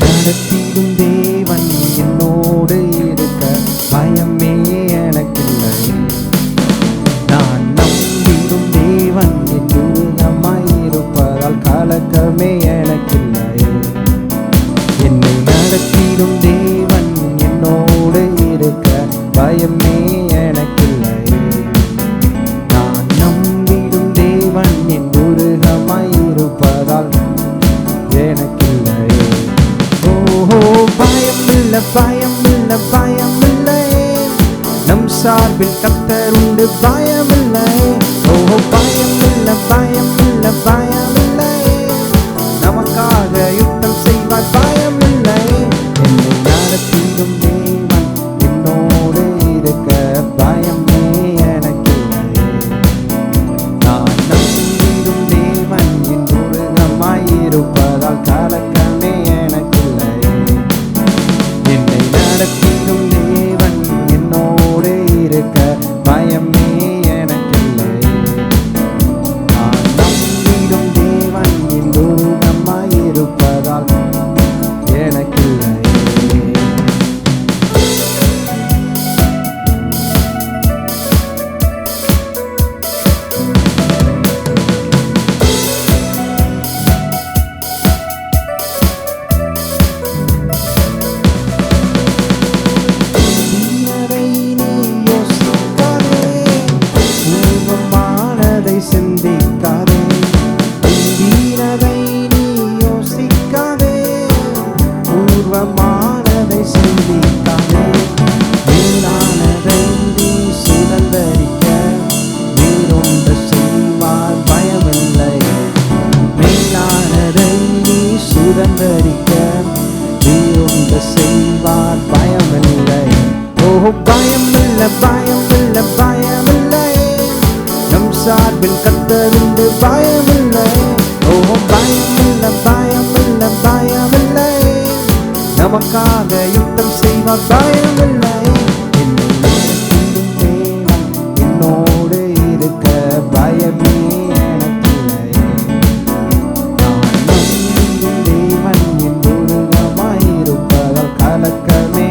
நடத்திடும் தேவன் என்னோடு இருக்க பயமே எனக்கில்லை. நான் நம்பிடும் தேவன் என் துருகமாயிருப்பதால் கலக்கமே எனக்கில்லை. என்னை நடத்திடும் தேவன் என்னோடு இருக்க பயமே எனக்கில்லை. நான் நம்பிடும் தேவன் என் துருகமாயிருப்பதால் எனக்கில்லை. பயமில்லை பயமில்லை பயமில்லை, நம் சார்பில் கர்த்தர் உண்டு பயமில்லை. பயமில்லை பயமில்லை பயமில்லை, நமக்காக யுத்தம் செய்வார் பயமில்லை. என்னை நடத்திடும் தேவன் என்னோடு இருக்க பயமே எனக்கில்லை. நான் நம்பிடும் தேவன் என் துருகமாயிருப்பதால் கலக்கமே எனக்கில்லை. என்னை நடத்திடும் தேவன் என்னோடு இருக்க பயமே எனக்கில்லை. நான் நம்பிடும் தேவன் என் துருகமாயிருப்பதால் எனக்கில்லை. சிந்திக்காதே, தீனதை நீ யோசிக்காதே, பூர்வமானதை சிந்திக்காதே. மேலானதை நீ சுதந்தரிக்க வேறொன்று செய்வார் பயமில்லை. மேலானதை நீ சுதந்தரிக்க வேறொன்று செய்வார் பயமில்லை. பயமில்லை பயமில்லை பயமில்லை, நம் சார்பில் கர்த்தர் உண்டு பயமில்லை. பயமில்லை பயமில்லை பயமில்லை, நமக்காக யுத்தம் செய்வார் பயமில்லை. என்னை நடத்திடும் தேவன் என்னோடு இருக்க பயமே எனக்கில்லை. நான் நம்பிடும் தேவன் என் துருகமாயிருப்பதால் கலக்கமே.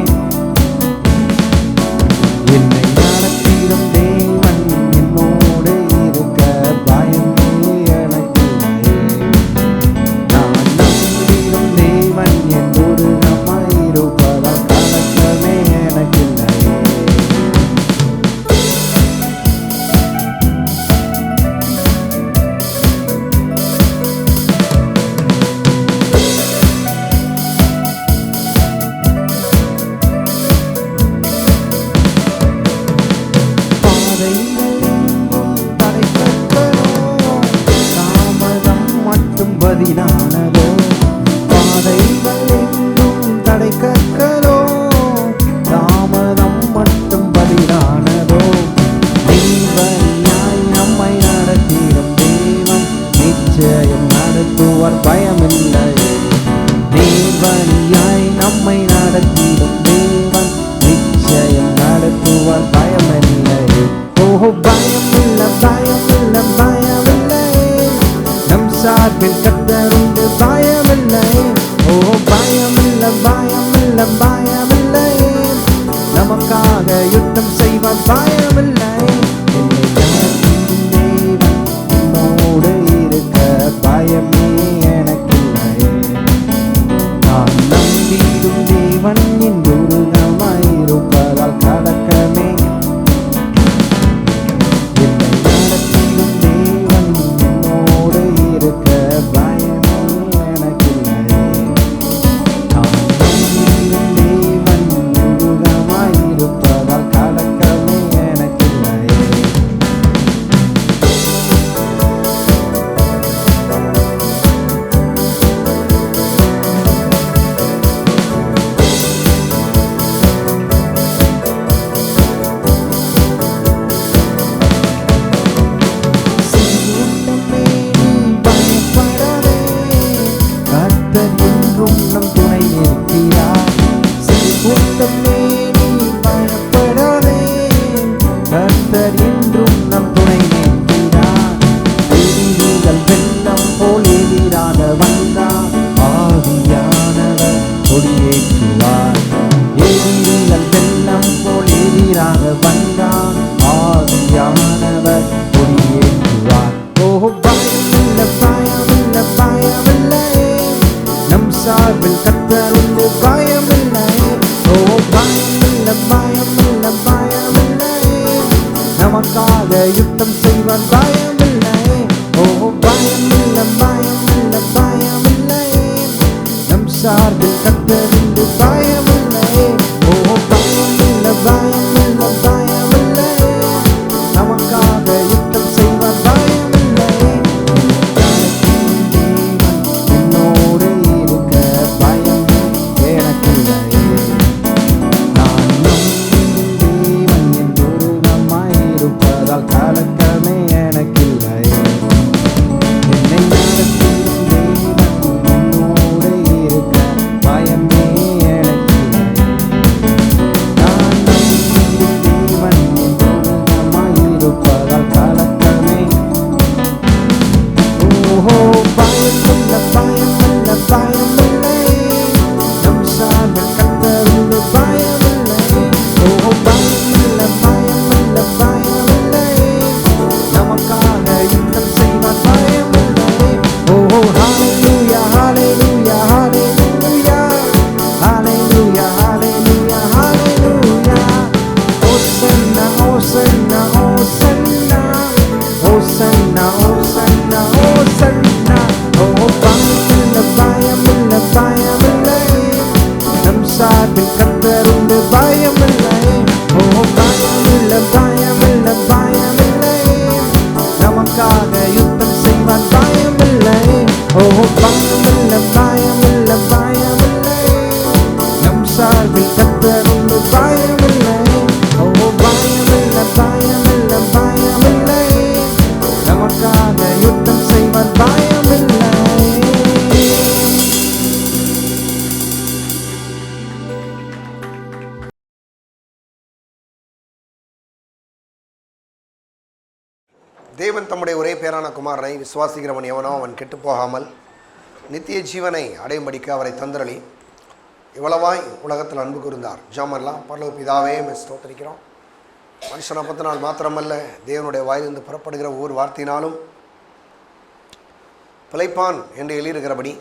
என்னை நடத்திடும் தேவன் என்னோடு இருக்க பயமே எனக்கில்லை. நான் நம்பிடும் தேவன் என் துருகமாயிருப்பதால் கலக்கமே எனக்கில்லை. பதிலானதோ பாதைகள் எங்கும் தடை கற்களோ, தாமதம் மட்டும் பதிலானதோ. நீவனியாய் நம்மை நடத்திடும் தேவன் நிச்சயம் நடத்துவார் பயமில்லை. நீவனியாய் நம்மை நடத்திடும் தேவன் நிச்சயம் நடத்துவார் பயமில்லை. பயமில்லை பயமில்லை பயமில்லை, நம் சார்பில் கர்த்தர் உண்டு பயமில்லை. பயமில்லை பயமில்லை பயமில்லை, நமக்காக யுத்தம் செய்வார் பயமில்லை. என்னை நடத்திடும் தேவன் என்னோடு இருக்க பயமே எனக்கில்லை. நான் நம்பிடும் தேவன் என் துருகமாயிருப்பதால் கலக்கமே. என்னை நடத்திடும் தேவன் என்னோடு இருக்க பயமே எனக்கில்லை. நான் நம்பிடும் தேவன் துருகமாயிருப்பதால் கலக்கமே எனக்கில்லை. செய்வார் பயமில்லை. ஓ பயமில்லை பயமில்லை பயமில்லை, நம் சார்பில் கர்த்தர் உண்டு பயமில்லை. ஓ பயமில்லை பயமில்லை பயமில்லை, நமக்காக யுத்தம் செய்வார் பயமில்லை. என்னோடு இருக்க பயம் எனக்கில்லை. நான் நம்பும் தேவன் என் துருகமாயிருப்பதால் கலக்கமே எனக்கில்லை. என்னை நடத்தும் தேவன் என்னோடு இருக்க பயமே எனக்கில்லை. நான் நம்பும் தேவன் என் துருகமாயிருப்பதால் கலக்கமே. ஓஹோ பயமில்லை பயமில்லை பயமில்லை, நம் சார்பில் கர்த்தர் உண்டு பயமில்லை. ஓஹோ பயமில்லை பயமில்லை பயமில்லை, நமக்காக யுத்தம் செய்வார் பயமில்லை. ஓஹோ ஹalleluya hallelujah hallelujah hallelujah hallelujah hallelujah, hosanna hosanna hosanna hosanna hosanna hosanna. ஓ பயமில்லை பயமில்லை பயமில்லை, நம் சார்பில் கர்த்தர் உண்டு பயமில்லை. ஓ பயமில்லை பயமில்லை பயமில்லை, நமக்காக யுத்தம் செய்வார் பயமில்லை. ஓ பயமில்லை பயமில்லை பயமில்லை, நம் சார்பில் கர்த்தர் உண்டு பயமில்லை. ஓ பயமில்லை பயமில்லை பயமில்லை, நமக்காக யுத்தம் செய்வார் பயமில்லை. தேவன் தம்முடைய ஒரே பேரான குமாரனை விசுவாசிக்கிறவன் எவனோ அவன் கெட்டு போகாமல் நித்திய ஜீவனை அடையும்படிக்கு அவரை தந்தரளி இவ்வளவாய் உலகத்தில் அன்பு கூர்ந்தார். ஜாமன்லாம் பரலோக பிதாவே ஸ்தோத்திரிக்கிறோம். மனுஷனை பற்றினால் மாத்திரமல்ல, தேவனுடைய வாயிலிருந்து புறப்படுகிற ஒவ்வொரு வார்த்தையினாலும் பிழைப்பான் என்று எழுதியிருக்கிறபடி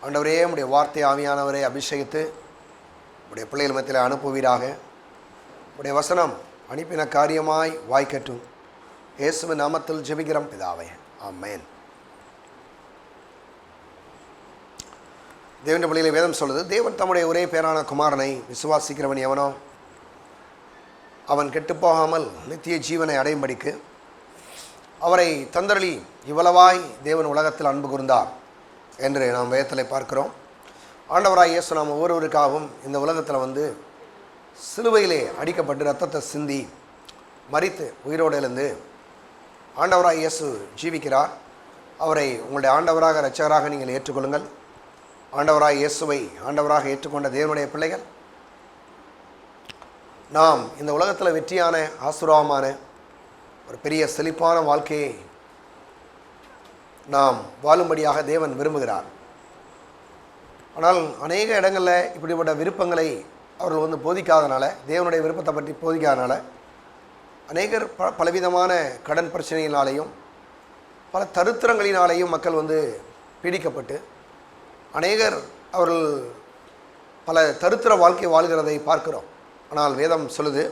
ஆண்டவரே உடைய வார்த்தை ஆவியானவரை அபிஷேகித்து உடைய பிள்ளைகள் மத்தியில் அனுப்புவீராக. உடைய வசனம் அனுப்பின காரியமாய் வாய்க்கட்டும். இயேசுவின் நாமத்தில் ஜெபிக்கிறோம் பிதாவே, ஆமென். தேவனுடைய பள்ளியிலே வேதம் சொல்லுது, தேவன் தம்முடைய ஒரே பேரான குமாரனை விசுவாசிக்கிறவன் எவனோ அவன் கெட்டுப்போகாமல் நித்திய ஜீவனை அடையும்படிக்கு அவரை தந்தரளி இவ்வளவாய் தேவன் உலகத்தில் அன்பு கூர்ந்தார் என்று நாம் வேதத்தில் பார்க்கிறோம். ஆண்டவராய் இயேசு நாம் ஒவ்வொருவருக்காகவும் இந்த உலகத்தில் சிலுவையிலே அடிக்கப்பட்டு இரத்தத்தை சிந்தி மரித்து உயிரோடு எழுந்து ஆண்டவராய் இயேசு ஜீவிக்கிறார். அவரை உங்களுடைய ஆண்டவராக இரட்சகராக நீங்கள் ஏற்றுக்கொள்ளுங்கள். ஆண்டவராய் இயேசுவை ஆண்டவராக ஏற்றுக்கொண்ட தேவனுடைய பிள்ளைகள் நாம் இந்த உலகத்தில் வெற்றியான ஆசீர்வாதமான ஒரு பெரிய செழிப்பான வாழ்க்கையை நாம் வாழும்படியாக தேவன் விரும்புகிறார். ஆனால் அநேக இடங்களில் இப்படிப்பட்ட விருப்பங்களை அவர்கள் போதிக்காதனால, தேவனுடைய விருப்பத்தை பற்றி போதிக்காதனால அநேகர் பலவிதமான கடன் பிரச்சனையினாலேயும் பல தருத்திரங்களினாலேயும் மக்கள் பீடிக்கப்பட்டு அநேகர் அவர்கள் பல தருத்திர வாழ்க்கை வாழ்கிறதை பார்க்கிறோம். ஆனால் வேதம் சொல்லுது,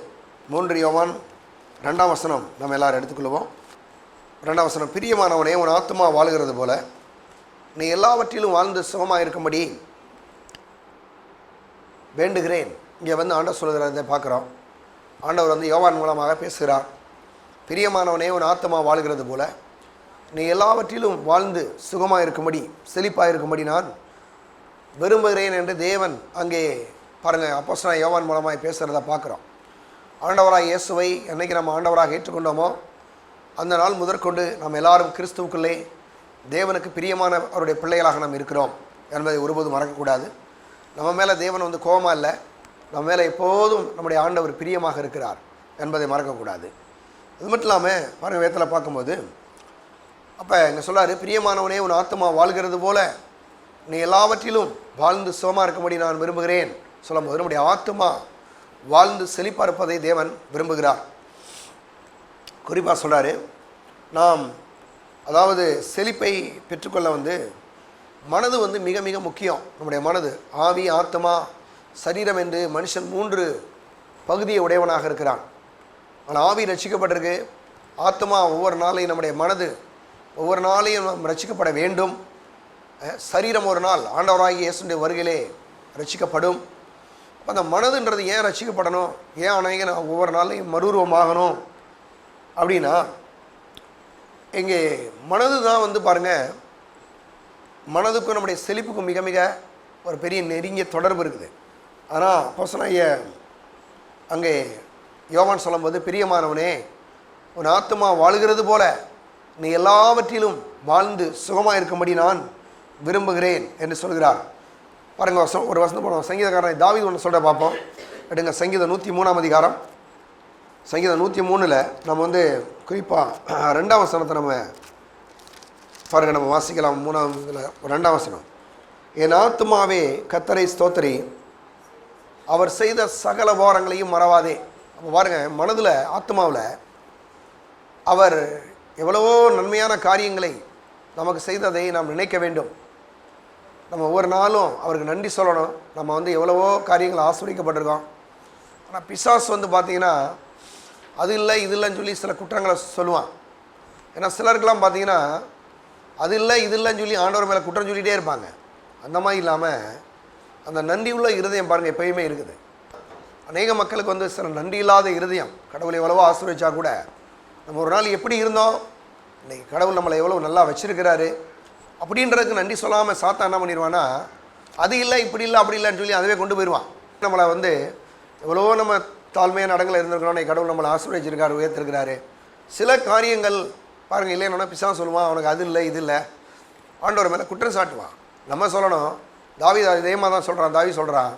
3 யோவான் 2ஆம் வசனம் நம்ம எல்லாரும் எடுத்துக்கொள்வோம். 2ஆம் வசனம், பிரியமானவனே உன் ஆத்துமா வாழ்கிறது போல நீ எல்லாவற்றிலும் வாழ்ந்து சுகமாக இருக்கும்படி வேண்டுகிறேன். இங்கே ஆண்டவர் சொல்லுகிறதை பார்க்குறோம். ஆண்டவர் யோவான் மூலமாக பேசுகிறார். பிரியமானவனே உன் ஆத்துமா வாழ்கிறது போல நீ எல்லாவற்றிலும் வாழ்ந்து சுகமாக இருக்கும்படி செழிப்பாக இருக்கும்படி நான் விரும்புகிறேன் என்று தேவன் அங்கே பாருங்கள் அப்போஸ்தலனாகிய யோவான் மூலமாக பேசுகிறத பார்க்குறோம். ஆண்டவராக இயேசுவை என்னைக்கு நம்ம ஆண்டவராக ஏற்றுக்கொண்டோமோ அந்த நாள் முதற்கொண்டு நம்ம எல்லாரும் கிறிஸ்துவுக்குள்ளே தேவனுக்கு பிரியமான அவருடைய பிள்ளைகளாக நாம் இருக்கிறோம் என்பதை ஒருபோதும் மறக்கக்கூடாது. நம்ம மேலே தேவன் கோபமாக இல்லை, நம்ம மேலே எப்போதும் நம்முடைய ஆண்டவர் பிரியமாக இருக்கிறார் என்பதை மறக்கக்கூடாது. அது மட்டும் இல்லாமல் பாருங்கள் வேதத்தில் பார்க்கும்போது அப்போ இங்கே சொல்கிறாரு, பிரியமானவனே உன் ஆத்துமா வாழ்கிறது போல நீ எல்லாவற்றிலும் வாழ்ந்து சுகமாக இருக்கும்படி நான் விரும்புகிறேன் சொல்லும்போது நம்முடைய ஆத்துமா வாழ்ந்து செழிப்பாக இருப்பதை தேவன் விரும்புகிறார். குறிப்பாக சொல்கிறாரு, நாம் அதாவது செழிப்பை பெற்றுக்கொள்ள மனது மிக மிக முக்கியம். நம்முடைய மனது ஆவி, ஆத்மா, சரீரம் என்று மனுஷன் 3 பகுதியை உடையவனாக இருக்கிறான். ஆனால் ஆவி ரட்சிக்கப்பட்டிருக்கு, ஆத்மா ஒவ்வொரு நாளையும், நம்முடைய மனது ஒவ்வொரு நாளையும் நாம் ரட்சிக்கப்பட வேண்டும். சரீரம் ஒரு நாள் ஆண்டவராகிய இயேசுவின் வருகையிலே ரட்சிக்கப்படும். அப்போ அந்த மனதுன்றது ஏன் ரட்சிக்கப்படணும், ஏன் அநேக ஒவ்வொரு நாளையும் மறுரூபமாகணும் அப்படின்னா, இங்கே மனது தான் வந்து பாருங்கள், மனதுக்கும் நம்முடைய செழிப்புக்கும் மிக மிக ஒரு பெரிய நெருங்கிய தொடர்பு இருக்குது. ஆனால் அப்போஸ்தலனாகிய அங்கே யோவான் சொல்லும்போது, பிரியமானவனே, உன் ஆத்துமா வாழுகிறது போல நீ எல்லாவற்றிலும் வாழ்ந்து சுகமாக இருக்கும்படி நான் விரும்புகிறேன் என்று சொல்கிறார். பாருங்கள், ஒரு வசனம் போனோம். சங்கீதக்காரன் தாவீது ஒன்று சொல்கிற பார்ப்போம். எடுங்க, சங்கீதம் 103 அதிகாரம். சங்கீதம் 103 நம்ம வந்து குறிப்பாக 2ஆம் வசனத்தை நம்ம பாருங்கள், நம்ம வாசிக்கலாம். 2ஆம் வசனம், என் ஆத்துமாவே கர்த்தரை ஸ்தோத்திரி, அவர் செய்த சகல உபகாரங்களையும் மறவாதே. அப்போ பாருங்கள், மனதில் ஆத்மாவில் அவர் எவ்வளவோ நன்மையான காரியங்களை நமக்கு செய்ததை நாம் நினைக்க வேண்டும். நம்ம ஒவ்வொரு நாளும் அவருக்கு நன்றி சொல்லணும். நம்ம வந்து எவ்வளவோ காரியங்கள் ஆஸ்வதிக்கப்பட்டிருக்கோம். ஆனால் பிசாசு வந்து பார்த்திங்கன்னா அது இல்லை இது இல்லைன்னு சொல்லி சில குற்றங்களை சொல்லுவான். ஏன்னா சிலருக்கெல்லாம் பார்த்திங்கன்னா அது இல்லை இது இல்லைன்னு சொல்லி ஆண்டவர் மேலே குற்றம் சொல்லிகிட்டே இருப்பாங்க. அந்த மாதிரி இல்லாமல் அந்த நன்றி உள்ள இருதயம் பாருங்கள் எப்பயுமே இருக்குது. அநேக மக்களுக்கு வந்து சில நன்றி இல்லாத இருதயம். கடவுளை எவ்வளவோ ஆசீர்வதிச்சா கூட நம்ம ஒரு நாள் எப்படி இருந்தோம், இன்றைக்கி கடவுள் நம்மளை எவ்வளோ நல்லா வச்சுருக்கிறாரு அப்படின்றதுக்கு நன்றி சொல்லாமல் சாத்தா என்ன பண்ணிடுவான்னா, அது இல்லை இப்படி இல்லை அப்படி இல்லைன்னு சொல்லி அதுவே கொண்டு போயிடுவான். நம்மளை வந்து எவ்வளவோ நம்ம தாழ்மையான இடங்களில் இருந்திருக்கிறோம், கடவுள் நம்மளை ஆசீர்வதிச்சிருக்காரு, உயர்த்திருக்கிறாரு. சில காரியங்கள் பாருங்கள் இல்லைன்னா பிசாசு சொல்லுவான், அவனுக்கு அது இல்லை இது இல்லை, ஆண்டவர் மேலே குற்றம் சாட்டுவான். நம்ம சொல்லணும், தாவீது இதே மாதிரி தான் சொல்கிறான். தாவீது சொல்கிறான்,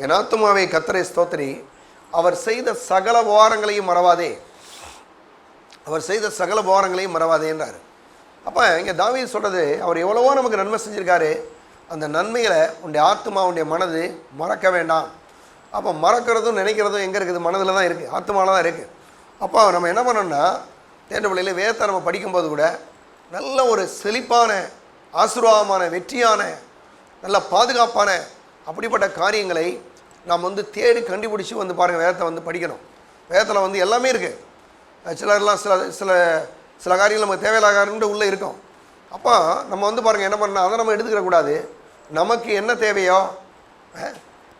என் ஆத்துமாவே கர்த்தரை ஸ்தோத்திரி, அவர் செய்த சகல உபகாரங்களையும் மறவாதே, அவர் செய்த சகல உபகாரங்களையும் மறவாதேன்றார். அப்போ இங்கே தாவீது சொல்கிறது, அவர் எவ்வளவோ நமக்கு நன்மை செஞ்சுருக்காரு, அந்த நன்மைகளை உன்னுடைய ஆத்மா உன்னுடைய மனது மறக்க வேண்டாம். அப்போ மறக்கிறதும் நினைக்கிறதும் எங்கே இருக்குது, மனதில் தான் இருக்குது, ஆத்மாவில் தான் இருக்குது. அப்போ நம்ம என்ன பண்ணோம்னா, தேர்ந்த பிள்ளையில் வேதத்தை நம்ம படிக்கும்போது கூட நல்ல ஒரு செழிப்பான ஆசீர்வாதமான வெற்றியான நல்ல பாதுகாப்பான அப்படிப்பட்ட காரியங்களை நாம் வந்து தேடி கண்டுபிடிச்சி வந்து பாருங்கள் வேதத்தை வந்து படிக்கணும். வேதத்தில் வந்து எல்லாமே இருக்குது. சிலர்லாம் சில சில சில காரியங்கள் நமக்கு தேவையில்லாத காரியங்கள் உள்ளே இருக்கும். அப்போ நம்ம வந்து பாருங்கள் என்ன பண்ணால் அதை நம்ம எடுத்துக்கிறக்கூடாது. நமக்கு என்ன தேவையோ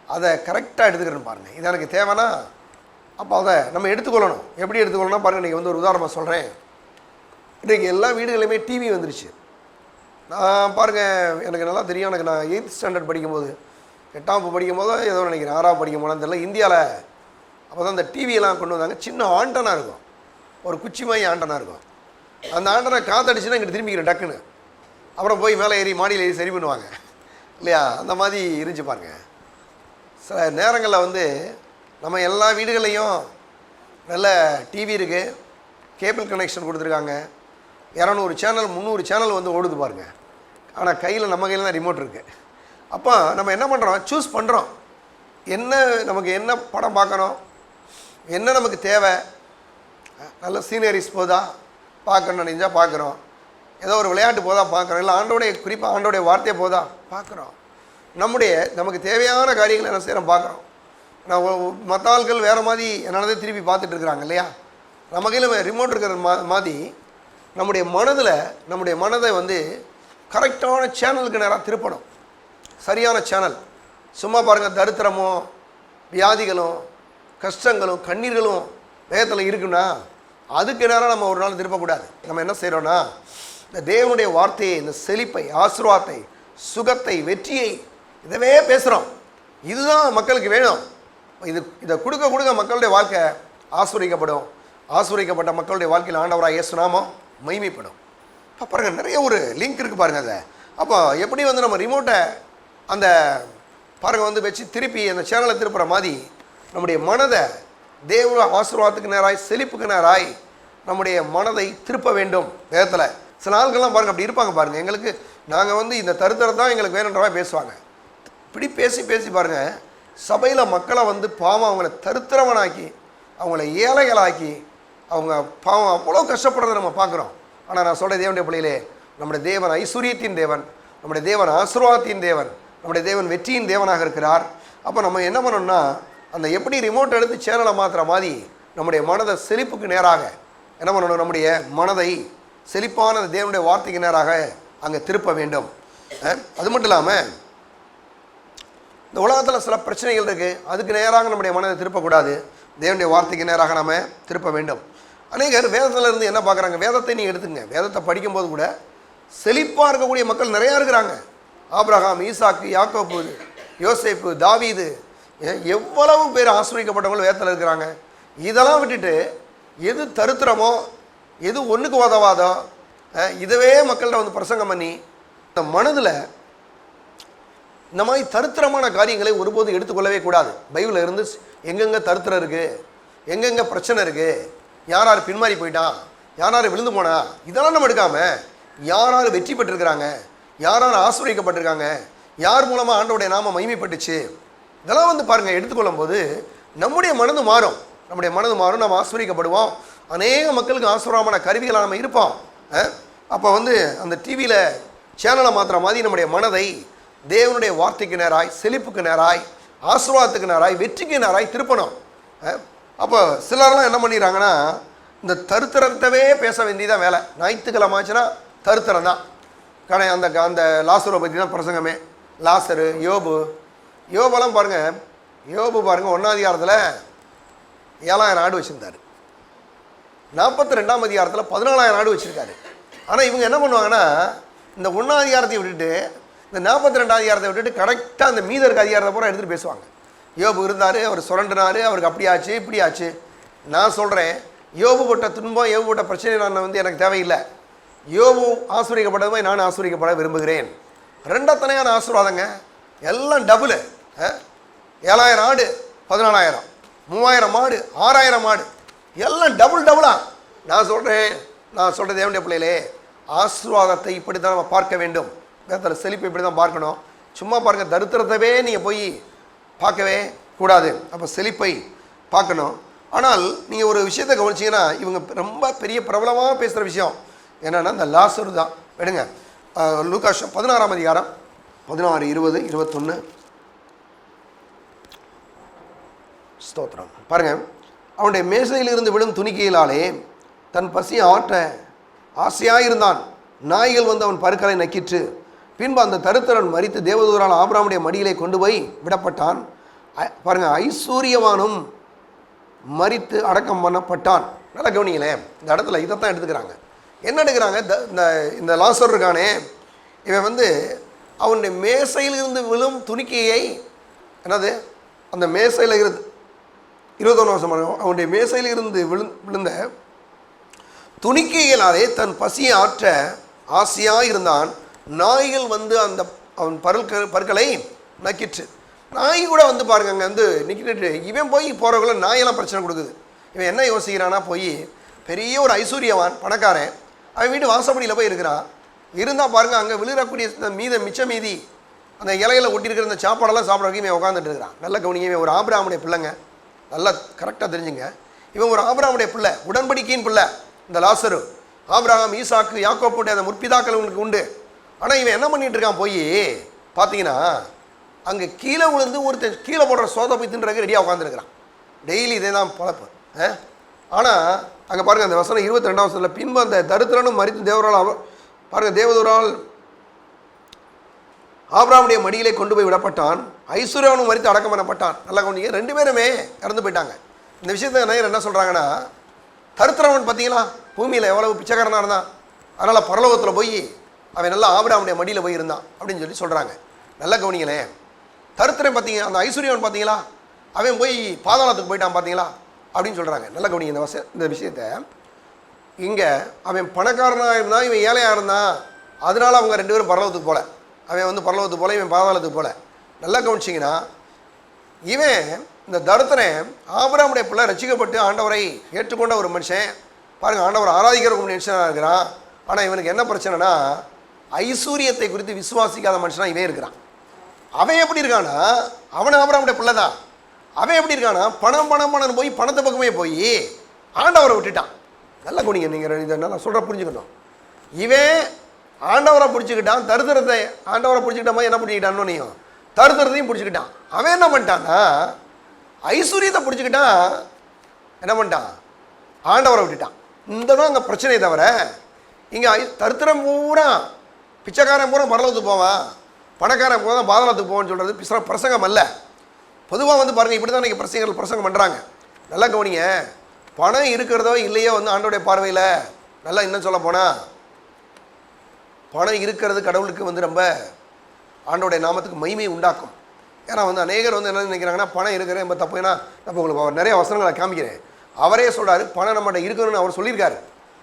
அதை கரெக்டாக எடுத்துக்கிறேன்னு பாருங்கள். இது எனக்கு தேவைன்னா அப்போ அதை நம்ம எடுத்துக்கொள்ளணும். எப்படி எடுத்துக்கொள்ளணும் பாருங்கள். இன்றைக்கி வந்து ஒரு உதாரணமாக சொல்கிறேன். இன்றைக்கி எல்லா வீடுகளையுமே டிவி வந்துருச்சு. நான் பாருங்கள், எனக்கு நல்லா தெரியும். எனக்கு நான் 8th ஸ்டாண்டர்ட் படிக்கும்போது, 8ஆம் வகுப்பு படிக்கும்போது ஏதோ நினைக்கிறேன், 6ஆவது படிக்கும் போது தெரியல, இந்தியாவில் அப்போ தான் இந்த டிவியெல்லாம் கொண்டு வந்தாங்க. சின்ன ஆண்டனா இருக்கும், ஒரு குச்சி மாதிரி ஆண்டனா இருக்கும். அந்த ஆண்டனை காத்தடிச்சுன்னா இங்கிட்டு திரும்பிக்கிறேன் டக்குன்னு. அப்புறம் போய் மேலே ஏறி மாடியில் ஏறி சரி பண்ணுவாங்க இல்லையா, அந்த மாதிரி இருந்துச்சு பாருங்க. சில நேரங்களில் வந்து நம்ம எல்லா வீடுகள்லையும் நல்ல டிவி இருக்குது, கேபிள் கனெக்ஷன் கொடுத்துருக்காங்க, 200 சேனல் 300 சேனல் வந்து ஓடுது பாருங்கள். ஆனால் கையில் நம்ம கையில் தான் ரிமோட் இருக்குது. அப்போ நம்ம என்ன பண்ணுறோம், சூஸ் பண்ணுறோம். என்ன நமக்கு என்ன படம் பார்க்கணும், என்ன நமக்கு தேவை, நல்ல சீனரிஸ் போதா பார்க்கணும் நினைஞ்சா பார்க்குறோம், ஏதோ ஒரு விளையாட்டு போதா பார்க்குறோம், இல்லை ஆண்டோடைய குறிப்பாக ஆண்டோடைய வார்த்தையை போதா பார்க்குறோம். நமக்கு தேவையான காரியங்களை என்ன செய்கிறோம் பார்க்குறோம். நான் மற்ற ஆட்கள் வேறு மாதிரி என்னதே திருப்பி பார்த்துட்டு இருக்கிறாங்க இல்லையா. நம்ம கையில் ரிமோட் இருக்கிற மாதிரி நம்முடைய மனதை வந்து கரெக்டான சேனலுக்கு நேராக திருப்பணும். சரியான சேனல். சும்மா பாருங்கள், தரித்திரமோ வியாதிகளும் கஷ்டங்களும் கண்ணீர்களும் வேகத்தில் இருக்குன்னா அதுக்கு நேரம் நம்ம ஒரு நாள் திருப்பக்கூடாது. நம்ம என்ன செய்கிறோன்னா, இந்த தேவனுடைய வார்த்தையை, இந்த செழிப்பை, ஆசீர்வாதத்தை, சுகத்தை, வெற்றியை இதவே பேசுகிறோம். இதுதான் மக்களுக்கு வேணும். இதை கொடுக்க மக்களுடைய வாழ்க்கை ஆசீர்வதிக்கப்படும். ஆசீர்வதிக்கப்பட்ட மக்களுடைய வாழ்க்கையில் ஆண்டவராக இயேசு நாமம் மகிமைப்படும். இப்போ பாருங்கள், நிறைய ஒரு லிங்க் இருக்குது பாருங்கள். அதை அப்போ எப்படி வந்து நம்ம ரிமோட்டை அந்த பாருங்கள் வந்து வச்சு திருப்பி அந்த சேனலை திருப்புற மாதிரி நம்முடைய மனதை தேவ ஆசீர்வாதத்துக்கு நேராய், செழிப்புக்கு நேராய் நம்முடைய மனதை திருப்ப வேண்டும். வேதத்தில் சில ஆட்கள்லாம் பாருங்கள் அப்படி இருப்பாங்க பாருங்கள். எங்களுக்கு நாங்கள் வந்து இந்த தருத்தரம் தான் எங்களுக்கு வேணுன்றவா பேசுவாங்க. இப்படி பேசி பாருங்கள், சபையில் மக்களை வந்து பாவம் அவங்கள தருத்திரவனாக்கி, அவங்கள ஏழைகளாக்கி, அவங்க பாவம் அவ்வளோ கஷ்டப்படுறதை நம்ம பார்க்குறோம். ஆனால் நான் சொல்கிற தேவனுடைய பிள்ளையிலே, நம்முடைய தேவன் ஐஸ்வர்யத்தின் தேவன், நம்முடைய தேவன் ஆசீர்வாதத்தின் தேவன், நம்முடைய தேவன் வெற்றியின் தேவனாக இருக்கிறார். அப்போ நம்ம என்ன பண்ணோம்னா, அந்த எப்படி ரிமோட் எடுத்து சேனலை மாற்றுற மாதிரி நம்முடைய மனதை செழிப்புக்கு நேராக என்ன பண்ணணும்? நம்முடைய மனதை செழிப்பான தேவனுடைய வார்த்தைக்கு நேராக அங்கே திருப்ப வேண்டும். அது மட்டும் இல்லாமல் இந்த உலகத்தில் சில பிரச்சனைகள் இருக்குது, அதுக்கு நேராக நம்முடைய மனதை திருப்பக்கூடாது, தேவனுடைய வார்த்தைக்கு நேராக நம்ம திருப்ப வேண்டும். அநேகர் வேதத்தில் இருந்து என்ன பார்க்குறாங்க? வேதத்தை நீங்கள் எடுத்துங்க, வேதத்தை படிக்கும்போது கூட செழிப்பாக இருக்கக்கூடிய மக்கள் நிறையா இருக்கிறாங்க. ஆபிரகாம், ஈசாக்கு, யாக்கோபு, யோசேப்பு, தாவீது, எவ்வளவு பேர் ஆசிரியக்கப்பட்டவங்களும் வேதத்தில் இருக்கிறாங்க. இதெல்லாம் விட்டுட்டு எது தருத்திரமோ, எது ஒன்றுக்கு உதவாதோ, இதுவே மக்கள்கிட்ட வந்து பிரசங்கம் பண்ணி இந்த மனதில் இந்த மாதிரி தருத்திரமான காரியங்களை ஒருபோதும் எடுத்துக்கொள்ளவே கூடாது. பைபிளில் இருந்து எங்கெங்கே தருத்திரம் இருக்குது, எங்கெங்கே பிரச்சனை இருக்குது, யார் யார் பின்மாறி போயிட்டான், யார் யார் விழுந்து போனா, இதெல்லாம் நம்ம எடுக்காமல் யார் யார் வெற்றி பெற்றிருக்கிறாங்க, யார் யார் ஆசீர்வதிக்கப்பட்டிருக்காங்க, யார் மூலமாக ஆண்டவருடைய நாம மகிமைப்பட்டுச்சு, இதெல்லாம் வந்து பாருங்கள். எடுத்துக்கொள்ளும் போது நம்முடைய மனது மாறும், நம்முடைய மனது மாறும், நம்ம ஆசீர்வதிக்கப்படுவோம். அநேக மக்களுக்கு ஆசீர்வாதமான கருவிகளாக நம்ம இருப்போம். அப்போ வந்து அந்த டிவியில் சேனலை மாத்திர மாதிரி நம்முடைய மனதை தேவனுடைய வார்த்தைக்கு நேராய், செழிப்புக்கு நேராய், ஆசீர்வாதத்துக்கு நேராய், வெற்றிக்கு நேராய் திருப்பணும். அப்போ சிலர்லாம் என்ன பண்ணிடுறாங்கன்னா, இந்த தருத்திரத்தவே பேச வேண்டியதான் வேலை. ஞாயிற்றுக்கிழமை ஆச்சுன்னா தருத்திரம் தான். அந்த அந்த லாசரை பற்றி தான் பிரசங்கமே. லாசரு, யோபெல்லாம் பாருங்கள். யோபு பாருங்கள், 1ஆம் அதிகாரத்தில் 7,000 ஆடு வச்சுருந்தார், 42ஆம் அதிகாரத்தில் 14,000 ஆடு வச்சுருக்காரு. ஆனால் இவங்க என்ன பண்ணுவாங்கன்னா, இந்த 1ஆம் அதிகாரத்தை விட்டுட்டு இந்த 42ஆம் அதிகாரத்தை விட்டுட்டு கரெக்டாக அந்த மீத இருக்க அதிகாரத்தை பூரா எடுத்துகிட்டு பேசுவாங்க. யோபு இருந்தார், அவர் சுரண்டினார், அவருக்கு அப்படி ஆச்சு இப்படி ஆச்சு. நான் சொல்கிறேன், யோபு போட்ட துன்பம், யோபு போட்ட பிரச்சனை நான் வந்து எனக்கு தேவையில்லை. யோபு ஆசீர்வதிக்கப்பட்டது மாதிரி நான் ஆசீர்வதிக்கப்பட விரும்புகிறேன். ரெண்டத்தனையான ஆசீர்வாதங்க, எல்லாம் டபுளு. 7,000 ஆடு 14,000, 3,000 மாடு, 6,000 மாடு, எல்லாம் டபுளா. நான் சொல்கிறேன் தேவனுடைய பிள்ளைகளே, ஆசீர்வாதத்தை இப்படி தான் நம்ம பார்க்க வேண்டும். வேதத்தில் செழிப்பை இப்படி தான் பார்க்கணும். சும்மா பாருங்கள், தரித்திரத்தவே நீங்கள் போய் பார்க்கவே கூடாது. அப்போ செழிப்பை பார்க்கணும். ஆனால் நீங்கள் ஒரு விஷயத்தை கவனிச்சிங்கன்னா, இவங்க ரொம்ப பெரிய பிரபலமாக பேசுகிற விஷயம் என்னென்னா இந்த லாசரு தான். விடுங்க, லூக்கா 16ஆம் அதிகாரம் 16, 20, 21 ஸ்தோத்திரம் பாருங்கள். அவனுடைய மேசையிலிருந்து விழும் துணிக்கையிலாலே தன் பசியை ஆற்ற ஆசையாயிருந்தான். நாய்கள் வந்து அவன் பருக்களை நக்கிற்று. பின்பு அந்த தருத்திரன் மரித்து தேவதூரால் ஆபிரகாமுடைய மடியிலே கொண்டு போய் விடப்பட்டான். பாருங்கள், ஐஸ்வர்யவானும் மரித்து அடக்கம் பண்ணப்பட்டான். நல்லா கவனிங்களேன், இந்த இடத்துல இதைத்தான் எடுத்துக்கிறாங்க. என்ன எடுக்கிறாங்க? இந்த லாசர் இருக்கானே, இவன் வந்து அவனுடைய மேசையில் இருந்து விழும் துணிக்கையை, என்னது அந்த மேசையில் இருந்து 21 வருஷம் அவனுடைய மேசையில் இருந்து விழுந்த துணிக்கைகளாலே தன் பசியை ஆற்ற ஆசையாக இருந்தான். நாய்கள் வந்து அந்த அவன் பற்களை நக்கிற்று. நாய் கூட வந்து பாருங்க அங்கே வந்து நிற்கிட்டு, இவன் போய் போகிறவங்கள நாயெல்லாம் பிரச்சனை கொடுக்குது. இவன் என்ன யோசிக்கிறான்னா, போய் பெரிய ஒரு ஐஸ்வர்யவான் பணக்காரன், அவன் வீட்டு வாசப்படியில் போய் இருக்கிறான். இருந்தால் பாருங்கள், அங்கே விழுறக்கூடிய மிச்ச மீதி அந்த இலையில் ஒட்டியிருக்கிற இந்த சாப்பாடெல்லாம் சாப்பிட்றதுக்கு இவன் உட்காந்துட்டு இருக்கிறான். நல்ல கவனிங்க, இவன் ஒரு ஆபிரகாமுடைய பிள்ளைங்க, நல்லா கரெக்டாக தெரிஞ்சுங்க. இவன் ஒரு ஆபிரகாமுடைய பிள்ளை, உடன்படிக்கையின் பிள்ளை. இந்த லாசரு ஆபிரகாம், ஈசாக்கு, யாக்கோப்புடைய அந்த முற்பிதாக்கள் உங்களுக்கு உண்டு. ஆனால் இவன் என்ன பண்ணிகிட்டு இருக்கான்? போய் பார்த்தீங்கன்னா அங்கே கீழே விழுந்து ஒருத்தன் கீழே போடுற சோதை போய் தின்றதுக்கு ரெடியாக உட்காந்துருக்கிறான். டெய்லி இதே தான் பழப்பு. ஆனால் அங்கே பாருங்கள், அந்த வசனம் 22ஆம் வசனத்தில், பின்பு அந்த தரித்திரனும் மரித்து தேவரால் பாருங்கள் தேவதூரால் ஆபிரகாமுடைய மடியிலே கொண்டு போய் விடப்பட்டான். ஐஸ்வர்யவனும் மரித்து அடக்கம் பண்ணப்பட்டான். நல்லா கவனிங்க, 2 பேருமே இறந்து போயிட்டாங்க. இந்த விஷயத்தை நேயர் என்ன சொல்கிறாங்கன்னா, தரித்திரவன் பார்த்தீங்களா பூமியில் எவ்வளவு பிச்சைக்காரனாக இருந்தான், அதனால் பரலோகத்தில் போய் அவன் நல்லா ஆபிரகாமுடைய மடியில் போய் இருந்தான் அப்படின்னு சொல்லி சொல்கிறாங்க. நல்லா கவனிங்களேன், தரித்திரம் பார்த்தீங்க, அந்த ஐஸ்வர்யவன் பார்த்தீங்களா அவன் போய் பாதாளத்துக்கு போயிட்டான் பார்த்தீங்களா அப்படின்னு சொல்கிறாங்க. நல்லா கவனிங்க இந்த விஷயத்தை. இங்கே அவன் பணக்காரனாக இருந்தான், இவன் ஏழையாக இருந்தான், அதனால் அவங்க 2 பேரும் பரலோகத்துக்கு போகல. அவன் வந்து பரலோகத்துக்கு போகல, இவன் பாதாளத்துக்கு போகல. நல்லா கவனிச்சிங்கன்னா, இவன் இந்த தரித்திரன் ஆபிரகாமுடைய பிள்ளை, ரட்சிக்கப்பட்டு ஆண்டவரை ஏற்றுக்கொண்ட ஒரு மனுஷன். பாருங்கள், ஆண்டவரை ஆராதிக்கிற மனுஷனாக இருக்கிறான். ஆனால் இவனுக்கு என்ன பிரச்சனைனா, ஐஸ்வர்யத்தை குறித்து விசுவாசிக்காத மனுஷனாக இவன் இருக்கிறான். அவன் எப்படி இருக்கானா, அவன் ஆபிரகாமுடைய பிள்ளை தான். அவன் எப்படி இருக்கானா, பணம் போய் பணத்தை பக்கமே போய் ஆண்டவரை விட்டுட்டான். நல்லா கவனிங்க, நீங்கள் இதை நல்லா சொல்கிற புரிஞ்சுக்கணும். இவன் ஆண்டவரை பிடிச்சிக்கிட்டான், தரித்திரத்தை ஆண்டவரை பிடிச்சிக்கிட்ட மாதிரி என்ன பிடிச்சிக்கிட்டான்னு நீயும் தரித்திரத்தையும் பிடிச்சிக்கிட்டான். அவன் என்ன பண்ணிட்டான்னா, ஐஸ்வர்யத்தை பிடிச்சிக்கிட்டான், என்ன பண்ணிட்டான்? ஆண்டவரை விட்டுட்டான். இந்த தான் அங்கே பிரச்சனையை தவிர, இங்கே தரித்திரம் பூரா பிச்சைக்காரன் பூரா பரலத்துக்கு போவான், பணக்காரன் பூரா பாதாளத்துக்கு போவான்னு சொல்கிறது பிரசங்கம் அல்ல. பொதுவாக வந்து பாருங்கள், இப்படி தான் இன்றைக்கி பிரசங்கம் பண்ணுறாங்க. நல்லா கவனிங்க. பணம் இருக்கிறதோ இல்லையோ வந்து ஆண்டோடைய பார்வையில் நல்லா இன்னும் சொல்ல போனால், பணம் இருக்கிறது கடவுளுக்கு வந்து ரொம்ப ஆண்டோடைய நாமத்துக்கு மகிமை உண்டாக்கும். ஏன்னா வந்து அநேகர் வந்து என்ன நினைக்கிறாங்கன்னா, பணம் இருக்கிற ரொம்ப தப்பு. ஏன்னா நம்ம உங்களுக்கு நிறைய வசனங்களை காமிக்கிறேன். அவரே சொல்கிறாரு, பணம் நம்மகிட்ட இருக்கணும்னு அவர் சொல்லியிருக்காரு.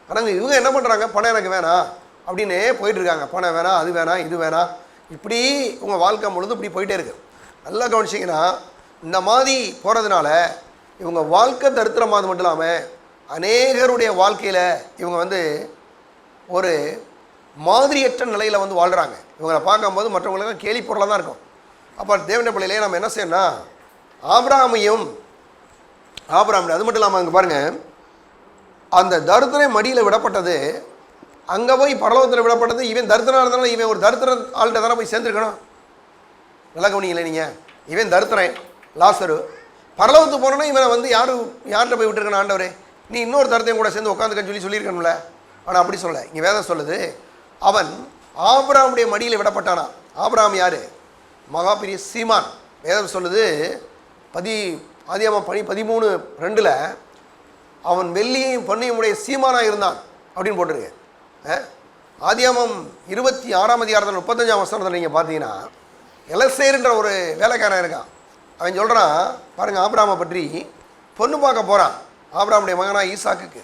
ஆனால் இவங்க என்ன பண்ணுறாங்க, பணம் எனக்கு வேணாம் அப்படின்னே போயிட்டுருக்காங்க. பணம் வேணாம், அது வேணாம், இது வேணாம், இப்படி உங்கள் வாழ்க்கை முழுது இப்படி போயிட்டே இருக்குது. நல்லா கவனிச்சிங்கன்னா, இந்த மாதிரி போகிறதுனால இவங்க வாழ்க்கை தரித்திரமானது மட்டும் இல்லாமல் அநேகருடைய வாழ்க்கையில் இவங்க வந்து ஒரு மாதிரியற்ற நிலையில் வந்து வாழ்கிறாங்க. இவங்களை பார்க்கும்போது மற்றவங்களுக்கு கேலி பொருளாக தான் இருக்கும். அப்போ தேவனுடைய பிள்ளையிலே நம்ம என்ன செய்யணும்னா, ஆபிரகாமையும் அது மட்டும் இல்லாமல் அங்கே பாருங்கள், அந்த தரித்திர மடியில் விடப்பட்டது, அங்கே போய் பரலோகத்தில் விடப்பட்டது. இவன் தரித்திரம் இருந்தாலும் இவன் ஒரு தரித்திர ஆள்கிட்ட தானே போய் சேர்ந்துருக்கணும். நல்லா கவனிங்களே நீங்கள். இவன் தரித்திரன் லாசரு, பரலோகத்துக்கு போனோன்னா இவனை வந்து யார்கிட்ட போய் விட்டுருக்கணும்? ஆண்டவரே, நீ இன்னொரு தரத்தையும் கூட சேர்ந்து உட்காந்துக்கன்னு சொல்லியிருக்கணும்ல. ஆனால் அப்படி சொல்ல. இங்கே வேதம் சொல்லுது, அவன் ஆபிரகாமுடைய மடியில் விடப்பட்டானா. ஆபிரகாம் யார்? மகா பெரிய சீமான். வேதம் சொல்லுது ஆதியாகமம் 13:2 அவன் வெள்ளியையும் பொன்னையும் உடைய சீமானாக இருந்தான் அப்படின்னு போட்டிருக்கு. ஆதியாகமம் 26 35 நீங்கள் பார்த்தீங்கன்னா, எலசேருன்ற ஒரு வேலைக்காரன் இருக்கான். அவன் சொல்கிறான் பாருங்கள், ஆபிரகாமை பற்றி பொண்ணு பார்க்க போகிறான். ஆபிரகாமுடைய மகனா ஈசாக்குக்கு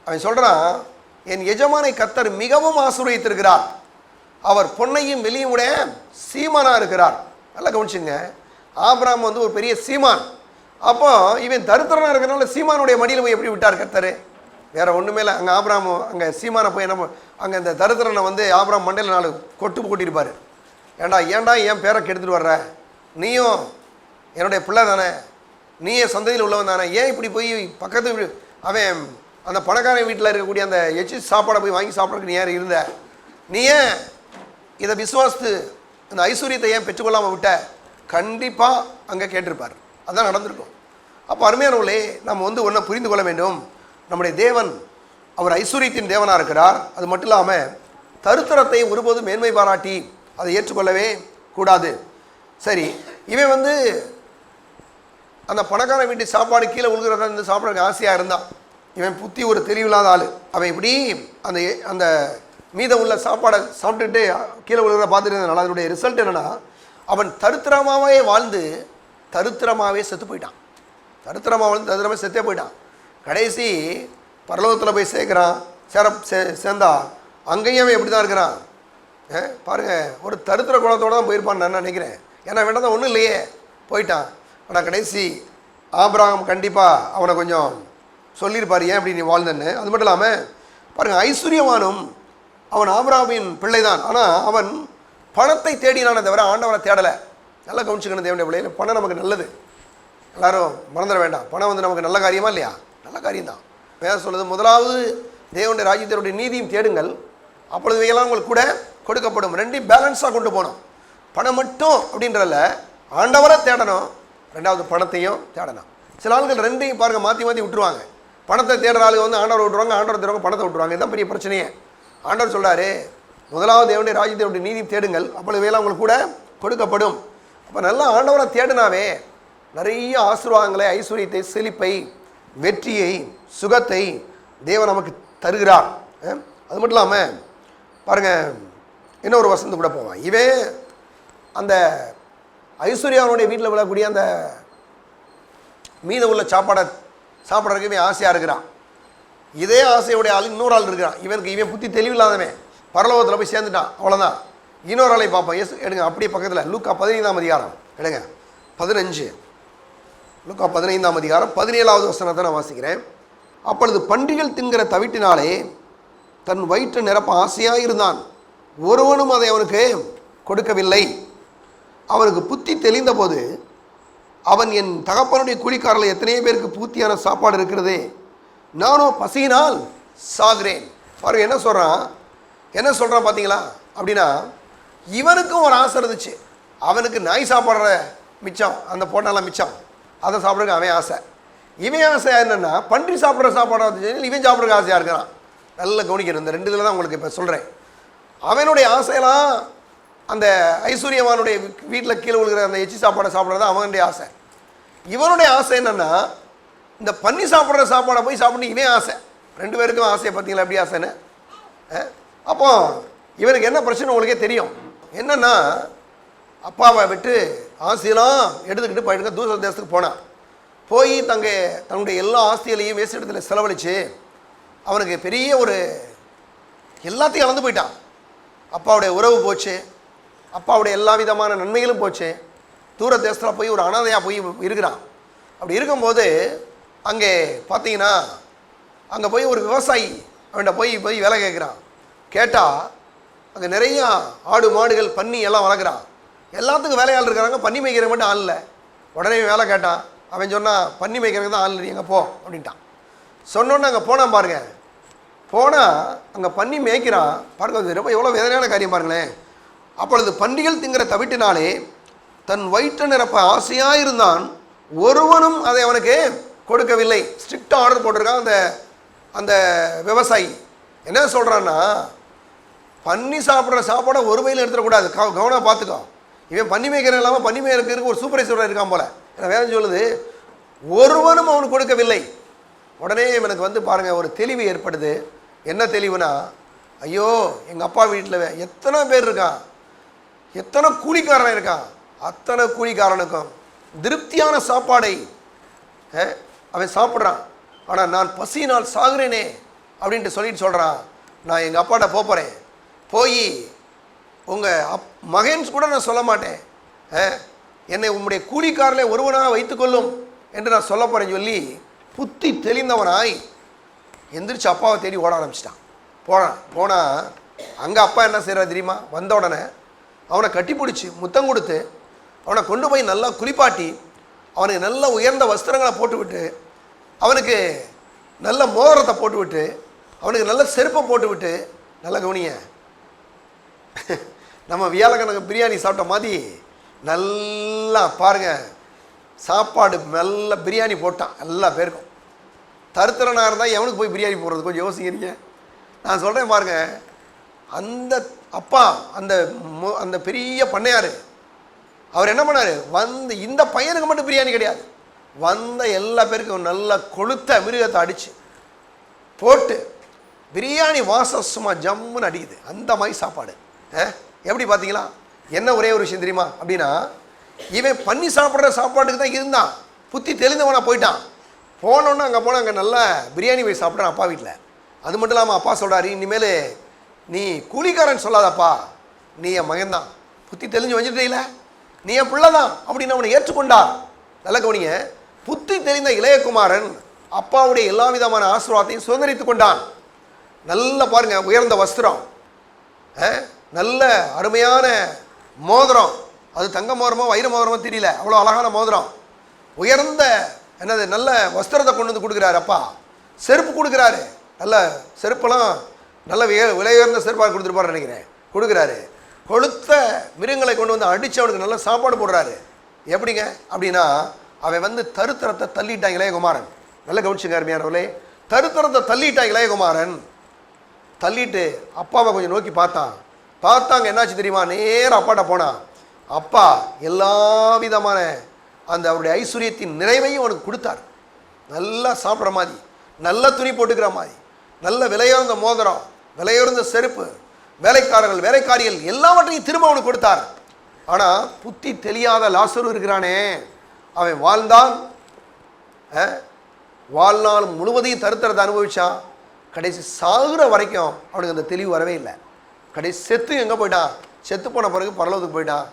அவன் சொல்கிறான், என் எஜமானை கர்த்தர் மிகவும் ஆசீர்வதித்திருக்கிறார், அவர் பொன்னையும் வெளியும் உடைய சீமானாக இருக்கிறார். நல்லா கவனிச்சுங்க. ஆபிரகாம் வந்து ஒரு பெரிய சீமான். அப்போ இவன் தரித்திரனாக இருக்கிறனால சீமானுடைய மடியில் போய் எப்படி விட்டார் கர்த்தர்? வேறு ஒன்றுமே இல்லை. அங்கே ஆபிரகாம் அங்கே சீமானை போய் என்ன அங்கே இந்த தரித்திரனை வந்து ஆபிரகாம் மண்டையில் 4 கொட்டியிருப்பார். ஏன்டா ஏன் பேரை கெடுத்துட்டு வர்ற? நீயும் என்னுடைய பிள்ளை தானே, நீயே சந்ததியில் உள்ளவன் தானே, ஏன் இப்படி போய் பக்கத்து அவன் அந்த பணக்காரன் வீட்டில் இருக்கக்கூடிய அந்த எச்சி சாப்பாடை போய் வாங்கி சாப்பிட்றதுக்கு நீ யார் இருந்த? நீ ஏன் இதை விசுவாசித்து அந்த ஐஸ்வர்யத்தை ஏன் பெற்றுக்கொள்ளாமல் விட்ட? கண்டிப்பாக அங்கே கேட்டிருப்பார். அதான் நடந்திருக்கும். அப்போ அருமையானவர்களே, நம்ம வந்து ஒன்றை புரிந்து கொள்ள வேண்டும். நம்முடைய தேவன் அவர் ஐஸ்வர்யத்தின் தேவனாக இருக்கிறார். அது மட்டும் இல்லாமல் தரித்திரத்தை ஒருபோதும் மேன்மை பாராட்டி அதை ஏற்றுக்கொள்ளவே கூடாது. சரி, இவன் வந்து அந்த பணக்கார வீட்டு சாப்பாடு கீழே உழுகிறத வந்து சாப்பிட்றதுக்கு ஆசையாக இருந்தான். இவன் புத்தி ஒரு தெளிவில்லாத ஆள். அவன் இப்படி அந்த அந்த மீதம் உள்ள சாப்பாடை சாப்பிட்டுட்டு கீழே விழுகிறத பார்த்துட்டு இருந்தான். அதனுடைய ரிசல்ட் என்னென்னா, அவன் தரித்திரமாகவே வாழ்ந்து தரித்திரமாகவே செத்து போயிட்டான். தரித்திரமாக செத்தே போயிட்டான். கடைசி பரலோகத்தில் போய் சேர்ந்தா அங்கேயும் அவன் எப்படி தான் இருக்கிறான் பாருங்கள். ஒரு தரித்திர குணத்தோடு தான் போயிருப்பான்னு நான் நினைக்கிறேன். ஏன்னா வேண்டாம் ஒன்றும் இல்லையே, போயிட்டான். ஆனால் கடைசி ஆபிரகாம் கண்டிப்பாக அவனை கொஞ்சம் சொல்லியிருப்பார், ஏன் இப்படி நீ வாழ்ந்தன்னு. அது மட்டும் இல்லாமல் பாருங்கள், ஐஸ்வர்யவானும் அவன் ஆபிரகாமின் பிள்ளை தான். ஆனால் அவன் பணத்தை தேடினானே தவிர ஆண்டவனை தேடலை. நல்லா கவனிச்சுக்கணும் தேவனுடைய பிள்ளைகள். பணம் நமக்கு நல்லது, எல்லாரும் மறந்துட வேண்டாம். பணம் வந்து நமக்கு நல்ல காரியமா இல்லையா? நல்ல காரியம்தான். வேதம் சொல்லுது, முதலாவது தேவனுடைய ராஜ்யத்தினுடைய நீதியும் தேடுங்கள், அப்பொழுது இவையெல்லாம் உங்களுக்கு கூட கொடுக்கப்படும். ரெண்டையும் பேலன்ஸாக கொண்டு போகணும். பணம் மட்டும் அப்படின்றதில்ல, ஆண்டவரை தேடணும், ரெண்டாவது பணத்தையும் தேடணும். சில ஆளுகள் ரெண்டையும் பாருங்கள் மாற்றி விட்டுருவாங்க. பணத்தை தேடுற ஆளுங்க வந்து ஆண்டவரை விட்டுருவாங்க, ஆண்டவரை தேடுவாங்க, பணத்தை விட்டுருவாங்க. இதுதான் பெரிய பிரச்சனையே. ஆண்டவர் சொல்கிறாரு, முதலாவது தேவனுடைய ராஜ்யத்தினுடைய நீதியும் தேடுங்கள், அப்பொழுது இவையெல்லாம் உங்களுக்கு கூட கொடுக்கப்படும். அப்போ நல்லா ஆண்டவரை தேடினாவே நிறைய ஆசீர்வாதங்களை, ஐஸ்வர்யத்தை, செழிப்பை, வெற்றியை, சுகத்தை தேவன் நமக்கு தருகிறார். அது மட்டும் இல்லாமல் பாருங்கள், இன்னொரு வசனத்து கூட போவான். இவன் அந்த ஐஸ்வர்யாவுடைய வீட்டில் விழக்கூடிய அந்த மீத உள்ள சாப்பாடை சாப்பிட்றதுக்கு இவன் ஆசையாக இருக்கிறான். இதே ஆசையுடைய ஆள் இன்னொரு ஆள் இருக்கிறான். இவன் புத்தி தெளிவில்லாதவன் பரலோகத்தில் போய் சேர்ந்துட்டான், அவ்வளோதான். இன்னொரு ஆளை பார்ப்போம். எடுங்க அப்படியே பக்கத்தில் லூக்கா 15ஆம் அதிகாரம் எடுங்க, 15. லூக்கா 15ஆம் அதிகாரம் 17வது வசனத்தை நான் வாசிக்கிறேன். அப்பொழுது பன்றிகள் தின்கிற தவிட்டினாலே தன் வயிற்று நிரப்ப ஆசையாக இருந்தான், ஒருவனும் அதை அவனுக்கு கொடுக்கவில்லை. அவனுக்கு புத்தி தெளிந்த போது அவன், என் தகப்பனுடைய கூலிக்காரர்கள் எத்தனையோ பேருக்கு பூர்த்தியான சாப்பாடு இருக்கிறதே, நானும் பசியினால் சாகிறேன். பாருங்க என்ன சொல்கிறான் பார்த்தீங்களா? அப்படின்னா இவனுக்கும் ஒரு ஆசை இருந்துச்சு. அவனுக்கு நாய் சாப்பிட்ற மிச்சம், அந்த போட்டாலாம் மிச்சம், அதை சாப்பிட்றதுக்கு அவன் ஆசை. இவன் ஆசையாக என்னென்னா பன்றி சாப்பிட்ற சாப்பாடு இவன் சாப்பிட்ற ஆசையாக இருக்கிறான். நல்லா கவனிக்கணும். இந்த 2 இதில் தான் உங்களுக்கு இப்போ சொல்கிறேன். அவனுடைய ஆசையெல்லாம் அந்த ஐஸ்வர்யவானுடைய வீட்டில் கீழே விழுகிற அந்த எச்சி சாப்பாடை சாப்பிட்றது அவனுடைய ஆசை. இவனுடைய ஆசை என்னென்னா இந்த பன்னி சாப்பிட்ற சாப்பாடை போய் சாப்பிட்ணும் இவன் ஆசை. 2 பேருக்கும் ஆசையை பார்த்தீங்களா எப்படி ஆசைன்னு? அப்போ இவனுக்கு என்ன பிரச்சனை உங்களுக்கே தெரியும். என்னென்னா அப்பாவை விட்டு ஆசையெல்லாம் எடுத்துக்கிட்டு போயிட்டு தூர தேசத்துக்கு போனான். போய் தன்னுடைய எல்லா ஆஸ்திகளையும் வேஸ்ட் இடத்துல செலவழித்து அவனுக்கு பெரிய ஒரு எல்லாத்தையும் இழந்து போயிட்டான். அப்பாவுடைய உறவு போச்சு, அப்பாவுடைய எல்லா விதமான நன்மைகளும் போச்சு. தூர தேசத்தில் போய் ஒரு அனாதையாக போய் இருக்கிறான். அப்படி இருக்கும்போது அங்கே பார்த்தீங்கன்னா அங்கே போய் ஒரு விவசாயி அவன்கிட்ட போய் வேலை கேட்குறான். கேட்டால் அங்கே நிறையா ஆடு மாடுகள் பன்னி எல்லாம் வளர்க்குறான். எல்லாத்துக்கும் வேலையாள் இருக்கிறாங்க, பன்னி மேய்க்கிற மட்டும் ஆள் இல்லை. உடனே வேலை கேட்டான். அவன் சொன்னான் பன்னி மேய்க்கிறதுக்கு தான் ஆள் இல்லை, எங்கே போ அப்படின்ட்டான். சொன்னோன்னு அங்கே போனான் பாருங்க. போனால் அங்கே பன்னி மேய்க்கிறான் பாருங்க. அது ரொம்ப எவ்வளோ வேதனையான காரியம் பாருங்களேன். அப்பொழுது பன்றிகள் திங்கிற தவிட்டினாலே தன் வயிற்று நிரப்ப ஆசையாக இருந்தான், ஒருவனும் அதை அவனுக்கு கொடுக்கவில்லை. ஸ்ட்ரிக்டாக ஆர்டர் போட்டிருக்கான் அந்த விவசாயி. என்ன சொல்கிறான்னா பன்னி சாப்பிட்ற சாப்பாடை ஒரு வயலில் எடுத்துடக்கூடாது, கவனமாக பார்த்துக்கோ. இவன் பன்னி மேய்க்கிற இல்லாமல் பன்னி மேய்க்கிறதுக்கு ஒரு சூப்பர்வைசராக இருக்கான் போல. வேதம் சொல்லுது ஒருவனும் அவனுக்கு கொடுக்கவில்லை. உடனே இவனுக்கு வந்து பாருங்கள் ஒரு தெளிவு ஏற்படுது. என்ன தெளிவுனா, ஐயோ எங்கள் அப்பா வீட்டில் எத்தனை பேர் இருக்கான், எத்தனை கூலிக்காரன் இருக்கான், அத்தனை கூலிக்காரனுக்கும் திருப்தியான சாப்பாடை அவன் சாப்பிட்றான். ஆனால் நான் பசியினால் சாகுறேனே அப்படின்ட்டு சொல்லிட்டு சொல்கிறான். நான் எங்கள் அப்பாட்ட போகிறேன், போய் உங்கள் மகன்ஸ் கூட நான் சொல்ல மாட்டேன், என்னை உம்முடைய கூலிக்காரில் ஒருவனாக வைத்துக்கொள்ளும் என்று நான் சொல்ல போகிறேன்னு சொல்லி புத்தி தெளிந்தவனாய் எந்திரிச்சு அப்பாவை தேடி ஓட ஆரம்பிச்சிட்டான். போனால் அங்கே அப்பா என்ன செய்கிறார் தெரியுமா? வந்த உடனே அவனை கட்டி பிடிச்சி முத்தம் கொடுத்து அவனை கொண்டு போய் நல்லா குளிப்பாட்டி அவனுக்கு நல்ல உயர்ந்த வஸ்திரங்களை போட்டுவிட்டு அவனுக்கு நல்ல மோதிரத்தை போட்டுவிட்டு அவனுக்கு நல்ல செருப்பை போட்டுவிட்டு, நல்ல கவனிய, நம்ம வியாழக்கிழமை பிரியாணி சாப்பிட்ட மாதிரி நல்லா பாருங்கள் சாப்பாடு நல்ல பிரியாணி போட்டான் எல்லா பேருக்கும். தருத்திரனாக இருந்தால் எவனுக்கு போய் பிரியாணி போடுறது? கொஞ்சம் யோசிக்கிறீங்க. நான் சொல்கிறேன் பாருங்கள். அந்த அப்பா அந்த பெரிய பண்ணையார் அவர் என்ன பண்ணார்? வந்து இந்த பையனுக்கு மட்டும் பிரியாணி கிடையாது, வந்த எல்லா பேருக்கும் நல்ல கொளுத்த மிருகத்தை அடித்து போட்டு பிரியாணி வாசம் சும்மா ஜம்முன்னு அடிக்குது. அந்த மாதிரி சாப்பாடு. எப்படி பார்த்தீங்களா? என்ன ஒரே ஒரு விஷயம் தெரியுமா அப்படின்னா, இவன் பண்ணி சாப்பிட்ற சாப்பாட்டுக்கு தான் இருந்தான், புத்தி தெளிந்தவனா போயிட்டான். போனோன்னு அங்கே போனால் அங்கே நல்லா பிரியாணி போய் சாப்பிட்றான் அப்பா வீட்டில். அது மட்டும் இல்லாமல் அப்பா சொல்கிறாரு, இனிமேல் நீ கூலிக்காரன் சொல்லாதப்பா, நீ என் மகன்தான், புத்தி தெளிஞ்சு வந்துட்டீங்கள, நீ என் பிள்ளை தான் அப்படின்னு அவனை ஏற்றுக்கொண்டார். நல்ல கவனிங்க, புத்தி தெளிந்த இளையகுமாரன் அப்பாவுடைய எல்லா விதமான ஆசீர்வாதத்தையும் சுதந்திரித்து கொண்டான். நல்ல பாருங்க, உயர்ந்த வஸ்திரம், நல்ல அருமையான மோதிரம், அது தங்க மோதிரமோ வைர மோதிரமோ தெரியல, அவ்வளோ அழகான மோதிரம், உயர்ந்த என்னது நல்ல வஸ்திரத்தை கொண்டு வந்து கொடுக்குறாரு அப்பா. செருப்பு கொடுக்குறாரு, நல்ல செருப்பெல்லாம் நல்ல விலை உயர்ந்த செருப்பாக கொடுத்துருப்பாரு நினைக்கிறேன், கொடுக்குறாரு. கொளுத்த மிருகங்களை கொண்டு வந்து அடித்து அவனுக்கு நல்ல சாப்பாடு போடுறாரு. எப்படிங்க அப்படின்னா, அவன் வந்து தருத்தரத்தை தள்ளிட்டான் இளையகுமாரன். நல்ல கவனிச்சுங்க அருமையானவர்களே, தருத்தரத்தை தள்ளிட்டான் இளையகுமாரன். தள்ளிட்டு அப்பாவை கொஞ்சம் நோக்கி பார்த்தாங்க. என்னாச்சு தெரியுமா? நேராக அப்பாட்ட போனான். அப்பா எல்லா விதமான அந்த அவருடைய ஐஸ்வர்யத்தின் நிறைவையும் அவனுக்கு கொடுத்தார். நல்லா சாப்பிட்ற மாதிரி, நல்ல துணி போட்டுக்கிற மாதிரி, நல்ல விலையுறந்த மோதிரம், விலையுறந்த செருப்பு, வேலைக்காரிகள் எல்லாவற்றையும் திரும்ப அவனுக்கு கொடுத்தார். ஆனால் புத்தி தெரியாத லாசரு இருக்கிறானே, அவன் வாழ்நாள் முழுவதையும் தருத்தரத்தை அனுபவிச்சான். கடைசி சாகுற வரைக்கும் அவனுக்கு அந்த தெளிவு வரவே இல்லை. கடைசி செத்து எங்கே போயிட்டான்? செத்து போன பிறகு பரலோகத்துக்கு போயிட்டான்.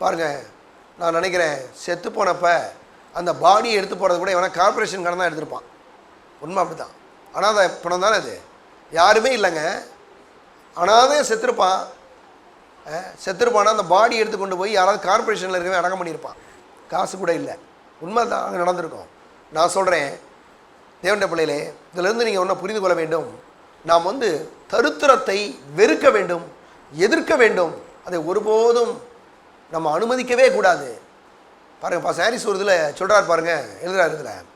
பாருங்கள், நான் நினைக்கிறேன் செத்து போனப்போ அந்த பாடியை எடுத்து போகிறது கூட இவனை கார்பரேஷன் கடன் தான் எடுத்துருப்பான். உண்மை அப்படி தான். அனாதை பணம் தானே அது, யாருமே இல்லைங்க, அனாதே செத்துருப்பானா அந்த பாடி எடுத்து கொண்டு போய் யாராவது கார்பரேஷனில் இருக்கவே அடக்கம் பண்ணியிருப்பான். காசு கூட இல்லை. உண்மை தான் அங்கே நடந்திருக்கும். நான் சொல்கிறேன் தேவண்ட பிள்ளையிலே, இதிலிருந்து நீங்கள் ஒன்றை புரிந்து கொள்ள வேண்டும். நாம் வந்து தருத்திரத்தை வெறுக்க வேண்டும், எதிர்க்க வேண்டும். அதை ஒருபோதும் நம்ம அனுமதிக்கவே கூடாது. பாருங்கள், சாரிஸ் ஒரு இதில் சொல்கிறார் பாருங்கள், எழுதுறாரு இதில்,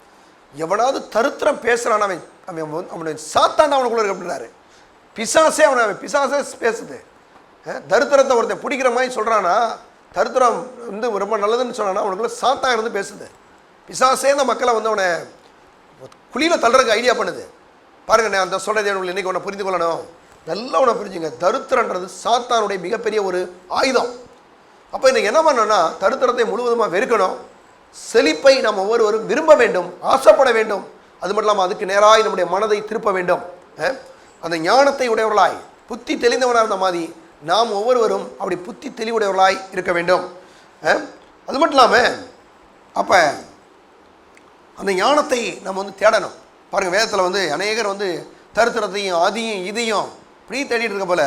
எவனாவது தருத்திரம் பேசுகிறான் அவன் அவன் அவனை சாத்தான் அவனுக்குள்ள இருக்கு அப்படின்னாரு. பிசாசே பிசாசே பேசுது. தரித்திரத்தை ஒருத்தன் பிடிக்கிற மாதிரி சொல்கிறானா, தரித்திரம் வந்து ரொம்ப நல்லதுன்னு சொன்னான்னா அவனுக்குள்ள சாத்தான் இருந்து பேசுது. பிசாசே இந்த மக்களை வந்து அவனை குழியில் தள்ளுறதுக்கு ஐடியா பண்ணுது. பாருங்க, நான் அந்த சொல்கிறதே இன்னைக்கு உன்னை புரிந்து கொள்ளணும், நல்லா உன்னை புரிஞ்சுங்க. தரித்திரன்றது சாத்தானுடைய மிகப்பெரிய ஒரு ஆயுதம். அப்போ இன்னைக்கு என்ன பண்ணணும்னா, தரித்திரத்தை முழுவதுமாக வெறுக்கணும். செழிப்பை நாம் ஒவ்வொருவரும் விரும்ப வேண்டும், ஆசைப்பட வேண்டும். அது மட்டும் இல்லாமல் அதுக்கு நேராக நம்முடைய மனதை திருப்ப வேண்டும். அந்த ஞானத்தை உடையவர்களாய், புத்தி தெளிந்தவனாக இருந்த மாதிரி நாம் ஒவ்வொருவரும் அப்படி புத்தி தெளிவுடையவர்களாய் இருக்க வேண்டும். அது மட்டும் இல்லாமல் அப்போ அந்த ஞானத்தை நம்ம வந்து தேடணும். பாருங்கள், வேதத்தில் வந்து அநேகர் வந்து தரித்திரத்தையும் அதையும் இதையும் இப்படி தேடிட்டு இருக்க போல,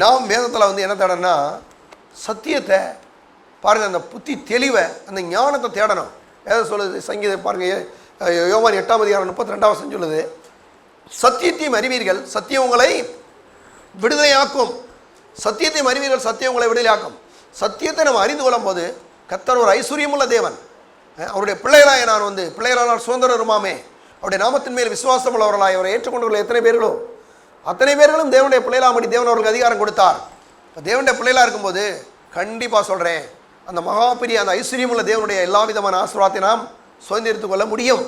நாம் வேதத்தில் வந்து என்ன தேடணும்னா சத்தியத்தை, பாருங்கள், அந்த புத்தி தெளிவை, அந்த ஞானத்தை தேடணும். வேதம் சொல்லுது, சங்கீதம் பாருங்கள், யோவான் 8:32 சொல்லுது, சத்தியத்தையும் அறிவீர்கள், சத்தியம் உங்களை விடுதலையாக்கும். சத்தியத்தையும் அறிவீர்கள், சத்தியம் உங்களை விடுதலையாக்கும். சத்தியத்தை நம்ம அறிந்து கொள்ளும் போது கர்த்தர் ஒரு ஐஸ்வர்யமுள்ள தேவன். அவருடைய பிள்ளைகளாய் நான் வந்து பிள்ளைகளால் சுதந்திரமாமே அவருடைய நாமத்தின் மேல் விசுவாசம் உள்ளவர்களாய் அவரை ஏற்றுக்கொண்டுள்ள எத்தனை பேர்களோ அத்தனை பேர்களும் தேவனுடைய பிள்ளைகளாமடி தேவன் அவர்களுக்கு அதிகாரம் கொடுத்தார். இப்போ தேவனுடைய பிள்ளைகளாக இருக்கும்போது கண்டிப்பாக சொல்கிறேன், அந்த மகாபெரிய அந்த ஐஸ்வர்யமுள்ள தேவனுடைய எல்லா விதமான ஆசீர்வாதத்தை நாம் சுதந்திரித்து கொள்ள முடியும்.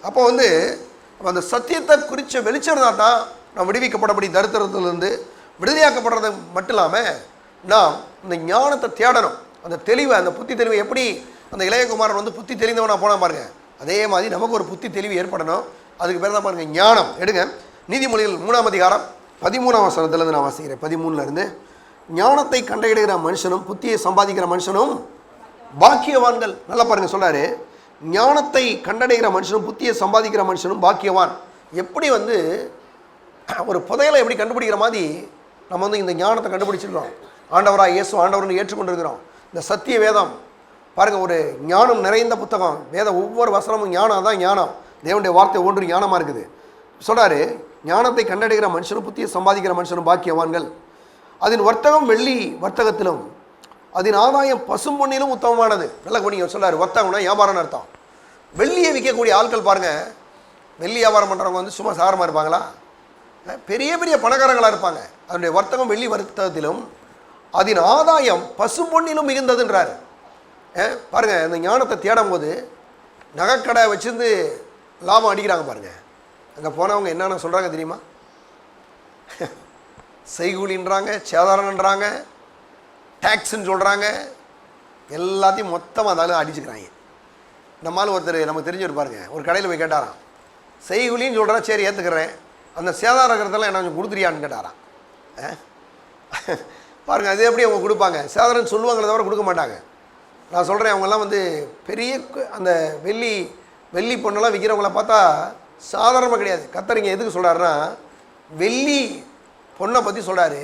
அப்போ வந்து அந்த சத்தியத்தை குறித்த வெளிச்சம் இருந்தால் தான் நாம் விடுவிக்கப்படபடி தரித்திரத்திலிருந்து விடுதலையாக்கப்படுறது மட்டும் இல்லாமல் நாம் இந்த ஞானத்தை தேடணும். அந்த தெளிவை, அந்த புத்தி தெளிவை எப்படி அந்த இளையகுமாரன் வந்து புத்தி தெளிந்தவனாக போனால் பாருங்கள், அதே மாதிரி நமக்கு ஒரு புத்தி தெளிவு ஏற்படணும். அதுக்கு பேர் தான் பாருங்கள் ஞானம். எடுங்க, நீதிமொழிகள் 3:13 நான் வாசிக்கிறேன். 13 ஞானத்தை கண்டறிகிற மனுஷனும் புத்தியை சம்பாதிக்கிற மனுஷனும் பாக்கியவான்கள். நல்லா பாருங்கள், சொல்கிறாரு, ஞானத்தை கண்டடைகிற மனுஷனும் புத்தியை சம்பாதிக்கிற மனுஷனும் பாக்கியவான். எப்படி வந்து ஒரு புதையலை எப்படி கண்டுபிடிக்கிற மாதிரி நம்ம வந்து இந்த ஞானத்தை கண்டுபிடிச்சிருக்கிறோம். ஆண்டவராக இயேசு ஆண்டவர்னு ஏற்றுக்கொண்டிருக்கிறோம். இந்த சத்திய வேதம் பாருங்கள், ஒரு ஞானம் நிறைந்த புத்தகம். வேதம் ஒவ்வொரு வசனமும் ஞானம் தான். ஞானம் தேவனுடைய வார்த்தை ஒன்று ஞானமாக இருக்குது. சொல்கிறாரு, ஞானத்தை கண்டடைகிற மனுஷனும் புத்தியை சம்பாதிக்கிற மனுஷனும் பாக்கியவான்கள். அதன் வர்த்தகம் வெள்ளி வர்த்தகத்திலும் அதன் ஆதாயம் பசும்பொன்னிலும் உத்தமமானது. நல்ல கவனிங்க, சொல்கிறார், வர்த்தகம்னா வியாபாரம்னு அர்த்தம். வெள்ளியை விற்கக்கூடிய ஆட்கள் பாருங்கள், வெள்ளி வியாபாரம் பண்ணுறவங்க வந்து சும்மா சாரமாக இருப்பாங்களா? பெரிய பெரிய பணக்காரங்களாக இருப்பாங்க. அதனுடைய வர்த்தகம் வெள்ளி வர்த்தகத்திலும் அதன் ஆதாயம் பசும்பொன்னிலும் மிகுந்ததுன்றார். பாருங்கள், இந்த ஞானத்தை தேடும் போது நகைக்கடை வச்சுருந்து லாபம் அடிக்கிறாங்க பாருங்கள். அங்கே போனவங்க என்னென்ன சொல்கிறாங்க தெரியுமா? செய்கூலின்றாங்க, சேதாரன்றாங்க, டேக்ஸுன்னு சொல்கிறாங்க, எல்லாத்தையும் மொத்தமாக இருந்தாலும் அடிச்சுக்கிறாங்க. நம்மளால் ஒருத்தர் நமக்கு தெரிஞ்சு பாருங்க, ஒரு கடையில் போய் கேட்டாராம், செய்கூலின்னு சொல்கிறேன், சரி ஏற்றுக்கிறேன், அந்த சேதாரங்கிறதெல்லாம் என்ன கொஞ்சம் கொடுத்துறியான்னு கேட்டாராம். பாருங்கள், அது எப்படி அவங்க கொடுப்பாங்க? சேதாரன்னு சொல்லுவாங்களே தவிர கொடுக்க மாட்டாங்க. நான் சொல்கிறேன், அவங்கெல்லாம் வந்து பெரிய அந்த வெள்ளி பொண்ணெல்லாம் விற்கிறவங்கள பார்த்தா சாதாரணமாக கிடையாது. கர்த்தர் எதுக்கு சொல்கிறாருன்னா, வெள்ளி பொண்ணை பற்றி சொல்கிறாரு.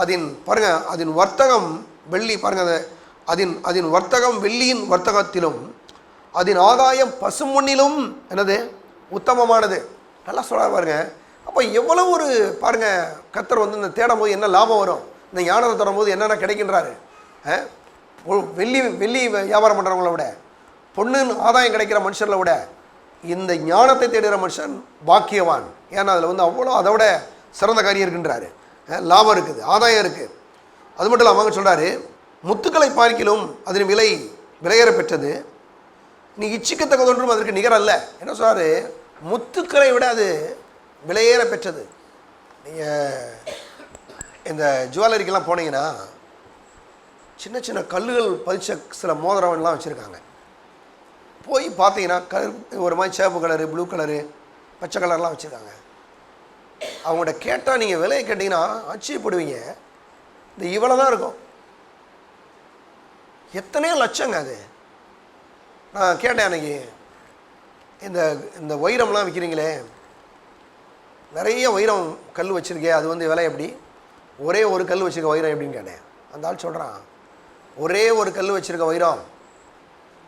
அதன் பாருங்கள், அதன் வர்த்தகம் வெள்ளி, பாருங்கள், அதன் வர்த்தகம் வெள்ளியின் வர்த்தகத்திலும் அதன் ஆதாயம் பசுமொன்னிலும் என்னது உத்தமமானது. நல்லா சொல்கிறார் பாருங்க. அப்போ எவ்வளோ ஒரு பாருங்கள், கர்த்தர் வந்து இந்த தேடும் போது என்ன லாபம் வரும், இந்த ஞானத்தை தரும் போது என்னென்ன கிடைக்கின்றாரு. வெள்ளி வியாபாரம் பண்ணுறவங்கள விட, பொண்ணுன்னு ஆதாயம் கிடைக்கிற மனுஷர்களை விட இந்த ஞானத்தை தேடுகிற மனுஷன் பாக்கியவான். ஏன்னா அதில் வந்து அவ்வளோ அதோட சிறந்த காரியம் இருக்குன்றாரு. லாபம் இருக்குது, ஆதாயம் இருக்குது. அது மட்டும் இல்லாமல் அவங்க சொல்கிறாரு, முத்துக்களை பார்க்கிலும் அதன் விலையேற பெற்றது, நீ இச்சிக்கத்தக்கதொன்றும் அதற்கு நிகர் அல்ல. என்ன சொல்கிறாரு, முத்துக்களை விட அது விலையேற பெற்றது. நீங்கள் இந்த ஜுவல்லரிக்கெல்லாம் போனீங்கன்னா சின்ன சின்ன கல்லுகள் பதிச்ச சில மோதிரம்லாம் வச்சுருக்காங்க. போய் பார்த்தீங்கன்னா ஒரு மாதிரி சேப்பு கலரு, ப்ளூ கலரு, பச்சை கலர்லாம் வச்சுருக்காங்க. அவங்கள்ட்ட கேட்டால் நீங்கள் விலையை கேட்டிங்கன்னா ஆச்சரியப்படுவீங்க. இந்த இவ்வளோ தான் இருக்கும், எத்தனையோ லட்சங்க அது. நான் கேட்டேன் அன்னைக்கு, இந்த வைரம்லாம் விற்கிறீங்களே, நிறைய வைரம் கல் வச்சுருக்கே, அது வந்து விலை எப்படி? ஒரே ஒரு கல் வச்சுருக்க வைரம் எப்படின்னு கேட்டேன். அந்த ஆள் சொல்கிறான், ஒரே ஒரு கல் வச்சுருக்க வைரம்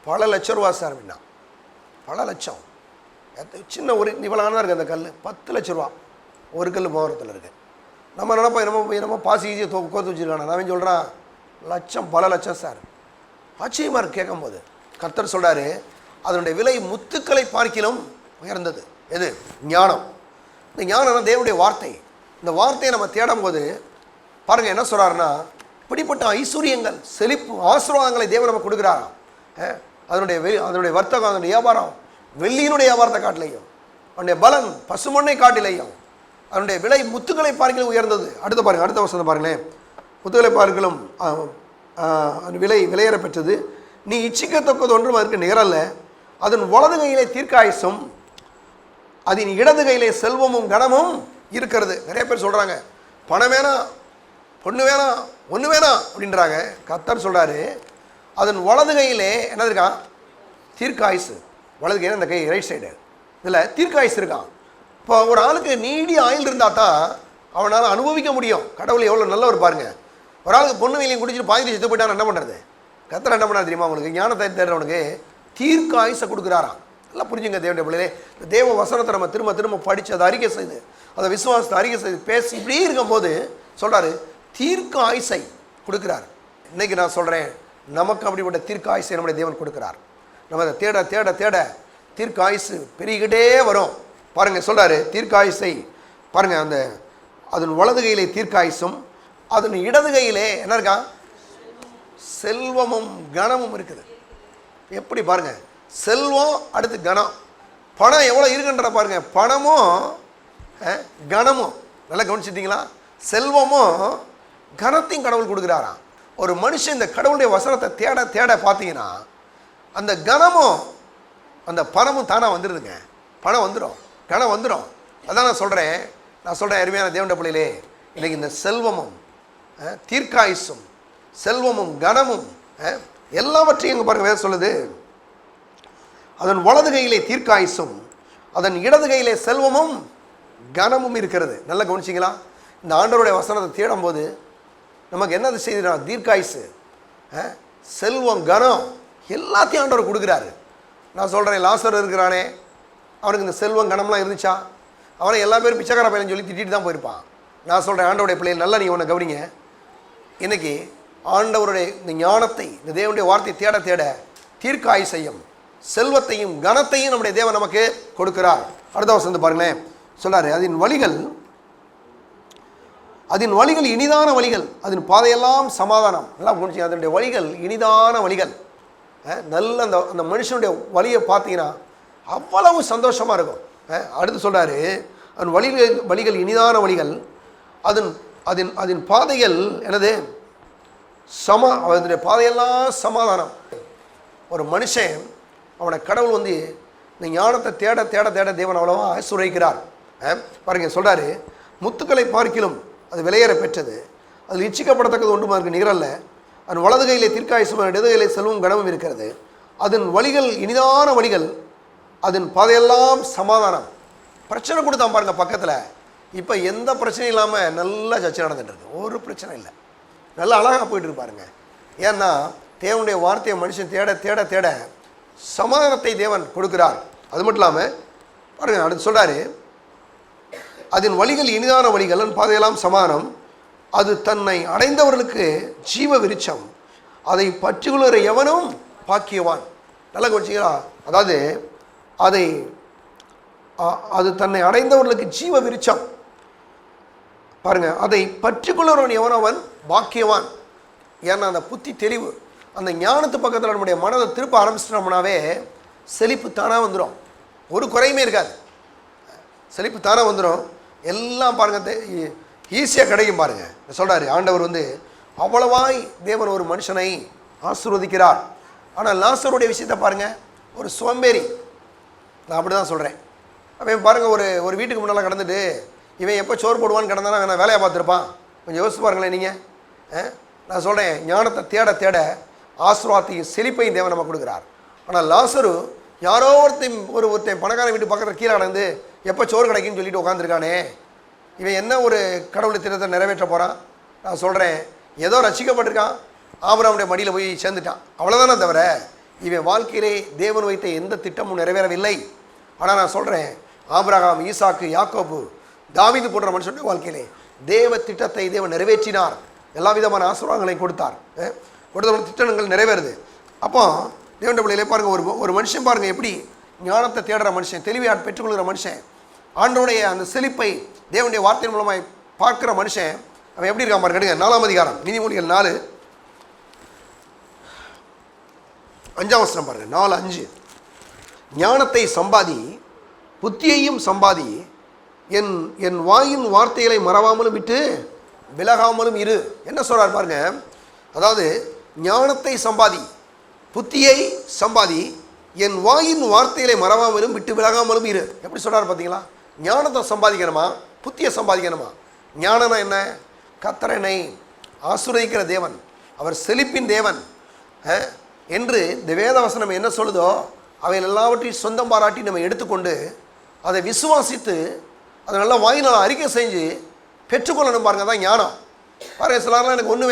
பல லட்சம் ரூபா சார் அப்படின்னா. பல லட்சம். சின்ன ஒரு இவ்வளோ தான் இருக்குது அந்த கல், 10 லட்ச ரூபா ஒரு கல் மோதிரத்தில் இருக்குது. நம்ம நினைப்போம் என்னமோ பாசி ஈஸியாக கோர்த்து வச்சுருக்காங்க. அவன் சொல்கிறான் லட்சம், பல லட்சம் சார். ஆச்சரியமாக இருக்கு கேட்கும்போது. கர்த்தர் சொல்கிறாரு, அதனுடைய விலை முத்துக்களை பார்க்கிலும் உயர்ந்தது. எது? ஞானம். இந்த ஞானம் தேவனுடைய வார்த்தை. இந்த வார்த்தையை நம்ம தேடும் போது பாருங்கள் என்ன சொல்கிறாருன்னா, இப்படிப்பட்ட ஐஸ்வர்யங்கள், செழிப்பு, ஆசீர்வாதங்களை தேவன் நம்ம கொடுக்குறாராம். அதனுடைய வர்த்தகம், அதனுடைய வியாபாரம் வெள்ளியினுடைய வியாபாரத்தை காட்டிலையும், அதனுடைய பலன் பசுமண்ணை காட்டிலையும், அதனுடைய விலை முத்துக்களை பார்க்கலும் உயர்ந்தது. அடுத்த பாருங்கள், அடுத்த வசனம் பாருங்களேன். முத்துக்களை பார்க்கலும் விலை விலையேற பெற்றது. நீ இச்சிக்கத்தக்கது ஒன்றும் அதற்கு நிகரல்ல. அதன் வலது கையிலே தீர்க்காயுசும் அதன் இடது கையிலே செல்வமும் கனமும் இருக்கிறது. நிறைய பேர் சொல்கிறாங்க, பணம் வேணாம், பொண்ணு வேணாம், ஒன்று வேணாம் அப்படின்றாங்க. கர்த்தர் சொல்கிறாரு, அதன் வலது கையிலே என்ன இருக்கான்? தீர்க்காயுசு. வலது கையில் அந்த கை ரைட் சைடு, இதில் தீர்க்காயுசு இருக்கான். இப்போ ஒரு ஆளுக்கு நீடிய ஆயுள் இருந்தால் தான் அவனால் அனுபவிக்க முடியும். கடவுள் எவ்வளோ நல்லவர் பாருங்க. ஒரு ஆளுக்கு பொண்ணு வெயிலையும் குடிச்சிட்டு பாதி செத்து போயிட்டான், என்ன பண்ணுறது? கர்த்தர் என்ன பண்ணார் தெரியுமா? அவனுக்கு ஞானத்தை தேடுறவனுக்கு தீர்க்காயுசை கொடுக்குறாராம். நல்லா புரிஞ்சுங்க தேவனுடைய பிள்ளைகளே. இந்த தேவ வசனத்தை நம்ம திரும்ப திரும்ப படித்து அதை அறிக்கை செய்து, அதை விசுவாசத்தை அறிக்கை செய்து பேசி இப்படி இருக்கும்போது சொல்கிறாரு, தீர்க்க ஆயுசை கொடுக்குறார். இன்றைக்கி நான் சொல்கிறேன், நமக்கு அப்படிப்பட்ட தீர்க்க ஆயுசை நம்முடைய தேவன் கொடுக்குறார். நம்ம அதை தேட தேட தேட தீர்க்க ஆயுசு பெருகிக்கிட்டே வரும். பாருங்கள் சொல்கிறாரு, தீர்க்க ஆயுசை பாருங்கள், அந்த அதன் வலது கையிலே தீர்க்க ஆயுசும் அதன் இடது கையிலே என்ன இருக்கா? செல்வமும் கனமும் இருக்குது. எப்படி பாருங்க, செல்வம் அடுத்து கனம். பணம் எவ்வளோ இருக்குன்ற பாருங்க, பணமும் கனமும். நல்லா கவனிச்சிட்டிங்களா? செல்வமும் கனத்தையும் கடவுள் கொடுக்குறாராம். ஒரு மனுஷன் இந்த கடவுளுடைய வசனத்தை தேட தேட பார்த்தீங்கன்னா அந்த கனமும் அந்த பணமும் தானாக வந்துடுதுங்க. பணம் வந்துடும், கனம் வந்துடும். அதான் நான் சொல்கிறேன் அருமையான தேவனுடைய பிள்ளையிலே, இன்றைக்கி இந்த செல்வமும் தீர்க்காயுசும் செல்வமும் கனமும் எல்லாவற்றையும் இங்கே பாருங்கள் வேறு சொல்லுது, அதன் வலது கையிலே தீர்க்காயுசும் அதன் இடது கையிலே செல்வமும் கனமும் இருக்கிறது. நல்லா கவனிச்சிங்களா? இந்த ஆண்டவருடைய வசனத்தை தேடும்போது நமக்கு என்னது செய்யுதுன்னா, தீர்க்காயுசு, செல்வம், கனம் எல்லாத்தையும் ஆண்டவர் கொடுக்குறாரு. நான் சொல்கிறேன், லாசர் இருக்கிறானே, அவனுக்கு இந்த செல்வம் கனம்லாம் இருந்துச்சா? அவனை எல்லா பேரும் பிச்சைக்கார பையன் சொல்லி திட்டிட்டு தான் போயிருப்பான். நான் சொல்கிறேன், ஆண்டவருடைய பிள்ளைகள் நல்லா நீங்கள் ஒன்று கவனிங்க. இன்றைக்கி ஆண்டவருடைய இந்த ஞானத்தை, இந்த தேவனுடைய வார்த்தையை தேட தேட தீர்க்காயுசையும் செல்வத்தையும் கனத்தையும் நம்முடைய தேவன் நமக்கு கொடுக்கிறார். அடுத்த வசனம் பாருங்களேன், சொல்கிறாரு, அதன் வழிகள் இனிதான வழிகள், அதன் பாதையெல்லாம் சமாதானம். நல்லா புரிஞ்சு, அதனுடைய வழிகள் இனிதான வழிகள். நல்ல அந்த மனுஷனுடைய வழியை பார்த்தீங்கன்னா அவ்வளவு சந்தோஷமாக இருக்கும். அடுத்து சொல்கிறாரு, அதன் வழிகள் இனிதான வழிகள், அதன் பாதைகள் என்னது? அதனுடைய பாதையெல்லாம் சமாதானம். ஒரு மனுஷன் அவனை கடவுள் வந்து இந்த ஞானத்தை தேட தேட தேட தேவன் அவ்வளவா ஆசீர்வதிக்கிறார். பாருங்க சொல்கிறாரு, முத்துக்களை பார்க்கிலும் அது விலையேற பெற்றது, அதில் இச்சிக்கப்படத்தக்கது ஒன்றும் அதற்கு நிகரல்ல. அதன் வலது கையிலே தீர்க்காயுசும் இடது கையிலே செல்வம் கனமும் இருக்கிறது. அதன் வழிகள் இனிதான வழிகள், அதன் பாதையெல்லாம் சமாதானம். பிரச்சனை கொடுத்தான் பாருங்க பக்கத்தில். இப்போ எந்த பிரச்சனையும் இல்லாமல் நல்லா சர்ச்சை நடந்துட்டு இருக்கு, ஒரு பிரச்சனை இல்லை, நல்லா அழகாக போயிட்டு இருப்பாருங்க. ஏன்னா தேவனுடைய வார்த்தையை மனுஷன் தேட தேட தேட சமாதானத்தை தேவன் கொடுக்கிறார். அது மட்டும் இல்லாமல் பாருங்க, அடுத்து சொல்கிறாரு, அதன் வழிகள் இனிதான வழிகள், அதன் பாதையெல்லாம் சமாதானம், அது தன்னை அடைந்தவர்களுக்கு ஜீவ விருட்சம், அதை பற்றியுள்ள எவனும் பாக்கியவான். நல்லா கவனிச்சிங்களா? அதாவது அது தன்னை அடைந்தவர்களுக்கு ஜீவ விருட்சம். பாருங்க, அதை பற்றிக்கொள்ளவன் எவனவன் பாக்கியவான். ஏன்னா அந்த புத்தி தெளிவு, அந்த ஞானத்து பக்கத்தில் நம்முடைய மனதை திருப்ப ஆரம்பிச்சிட்டோம்னாவே செழிப்பு தானாக வந்துடும், ஒரு குறையுமே இருக்காது. செழிப்பு தானாக வந்துடும், எல்லாம் பாருங்க ஈஸியாக கிடைக்கும். பாருங்க சொல்கிறாரு, ஆண்டவர் வந்து அவ்வளவாய் தேவன் ஒரு மனுஷனை ஆசீர்வதிக்கிறார். ஆனால் லாசருடைய விஷயத்தை பாருங்கள், ஒரு சோம்பேறி. நான் அப்படி தான் சொல்கிறேன். அவன் பாருங்கள், ஒரு வீட்டுக்கு முன்னால் கடந்துட்டு இவன் எப்போ சோறு போடுவான்னு கிடந்தானா நான் வேலையை பார்த்துருப்பான். கொஞ்சம் யோசிச்சு பாருங்களேன் நீங்கள். நான் சொல்கிறேன், ஞானத்தை தேட தேட ஆசீர்வாதத்தையும் செழிப்பையும் தேவன் நம்ம கொடுக்குறார். ஆனால் லாசரு யாரோ ஒருத்தன் பணக்கார வீட்டு பக்கத்தில் கீழே கடந்து எப்போ சோறு கிடைக்குன்னு சொல்லிட்டு உட்காந்துருக்கானே, இவன் என்ன ஒரு கடவுளை திட்டத்தை நிறைவேற்ற போகிறான்? நான் சொல்கிறேன், ஏதோ ரசிக்கப்பட்டிருக்கான், ஆபிரகாமுடைய மடியில் போய் சேர்ந்துட்டான், அவ்வளோதானே தவிர இவன் வாழ்க்கையிலே தேவன் வைத்த எந்த திட்டமும் நிறைவேறவில்லை. ஆனால் நான் சொல்கிறேன், ஆபிரகாம், ஈசாக்கு, யாக்கோபு, தாவீது போன்ற மனுஷனுடைய வாழ்க்கையிலே தேவ திட்டத்தை தேவன் நிறைவேற்றினார். எல்லா விதமான ஆசீர்வாதங்களையும் கொடுத்தார். கொடுத்த திட்டங்கள் நிறைவேறுது. அப்போ தேவனுடைய பிள்ளைகளே பாருங்கள், ஒரு மனுஷன் பாருங்கள் எப்படி ஞானத்தை தேடுற மனுஷன், தெளிவை பெற்றுக்கொள்கிற மனுஷன், ஆண்டவருடைய அந்த செழிப்பை தேவனுடைய வார்த்தையின் மூலமாய் பார்க்குற மனுஷன் அவன் எப்படி இருக்கான் பாருங்க. 4ஆம் அதிகாரம் நீதிமொழிகள் 4:5 பாருங்க. 4:5 ஞானத்தை சம்பாதி, புத்தியையும் சம்பாதி, என் வாயின் வார்த்தைகளை மறவாமலும் விட்டு விலகாமலும் இரு. என்ன சொல்றார் பாருங்க. அதாவது ஞானத்தை சம்பாதி, புத்தியை சம்பாதி, என் வாயின் வார்த்தைகளை மறவாமலும் விட்டு விலகாமலும் இரு. எப்படி சொல்றாரு பார்த்தீங்களா? ஞானத்தை சம்பாதிக்கணுமா, புத்தியை சம்பாதிக்கணுமா? ஞானம்னா என்ன? கர்த்தரனை ஆசீர்வதிக்கிற தேவன், அவர் செழிப்பின் தேவன் என்று இந்த வேதவசனம் என்ன சொல்லுதோ அவைகள் எல்லாவற்றையும் சொந்தம் பாராட்டி நம்ம எடுத்துக்கொண்டு அதை விசுவாசித்து அதை நல்லா வாயினால் அறிக்கை செஞ்சு பெற்றுக்கொள்ளணும் பாருங்க. தான் ஞானம். பாருங்கள், சிலர்லாம் எனக்கு ஒன்று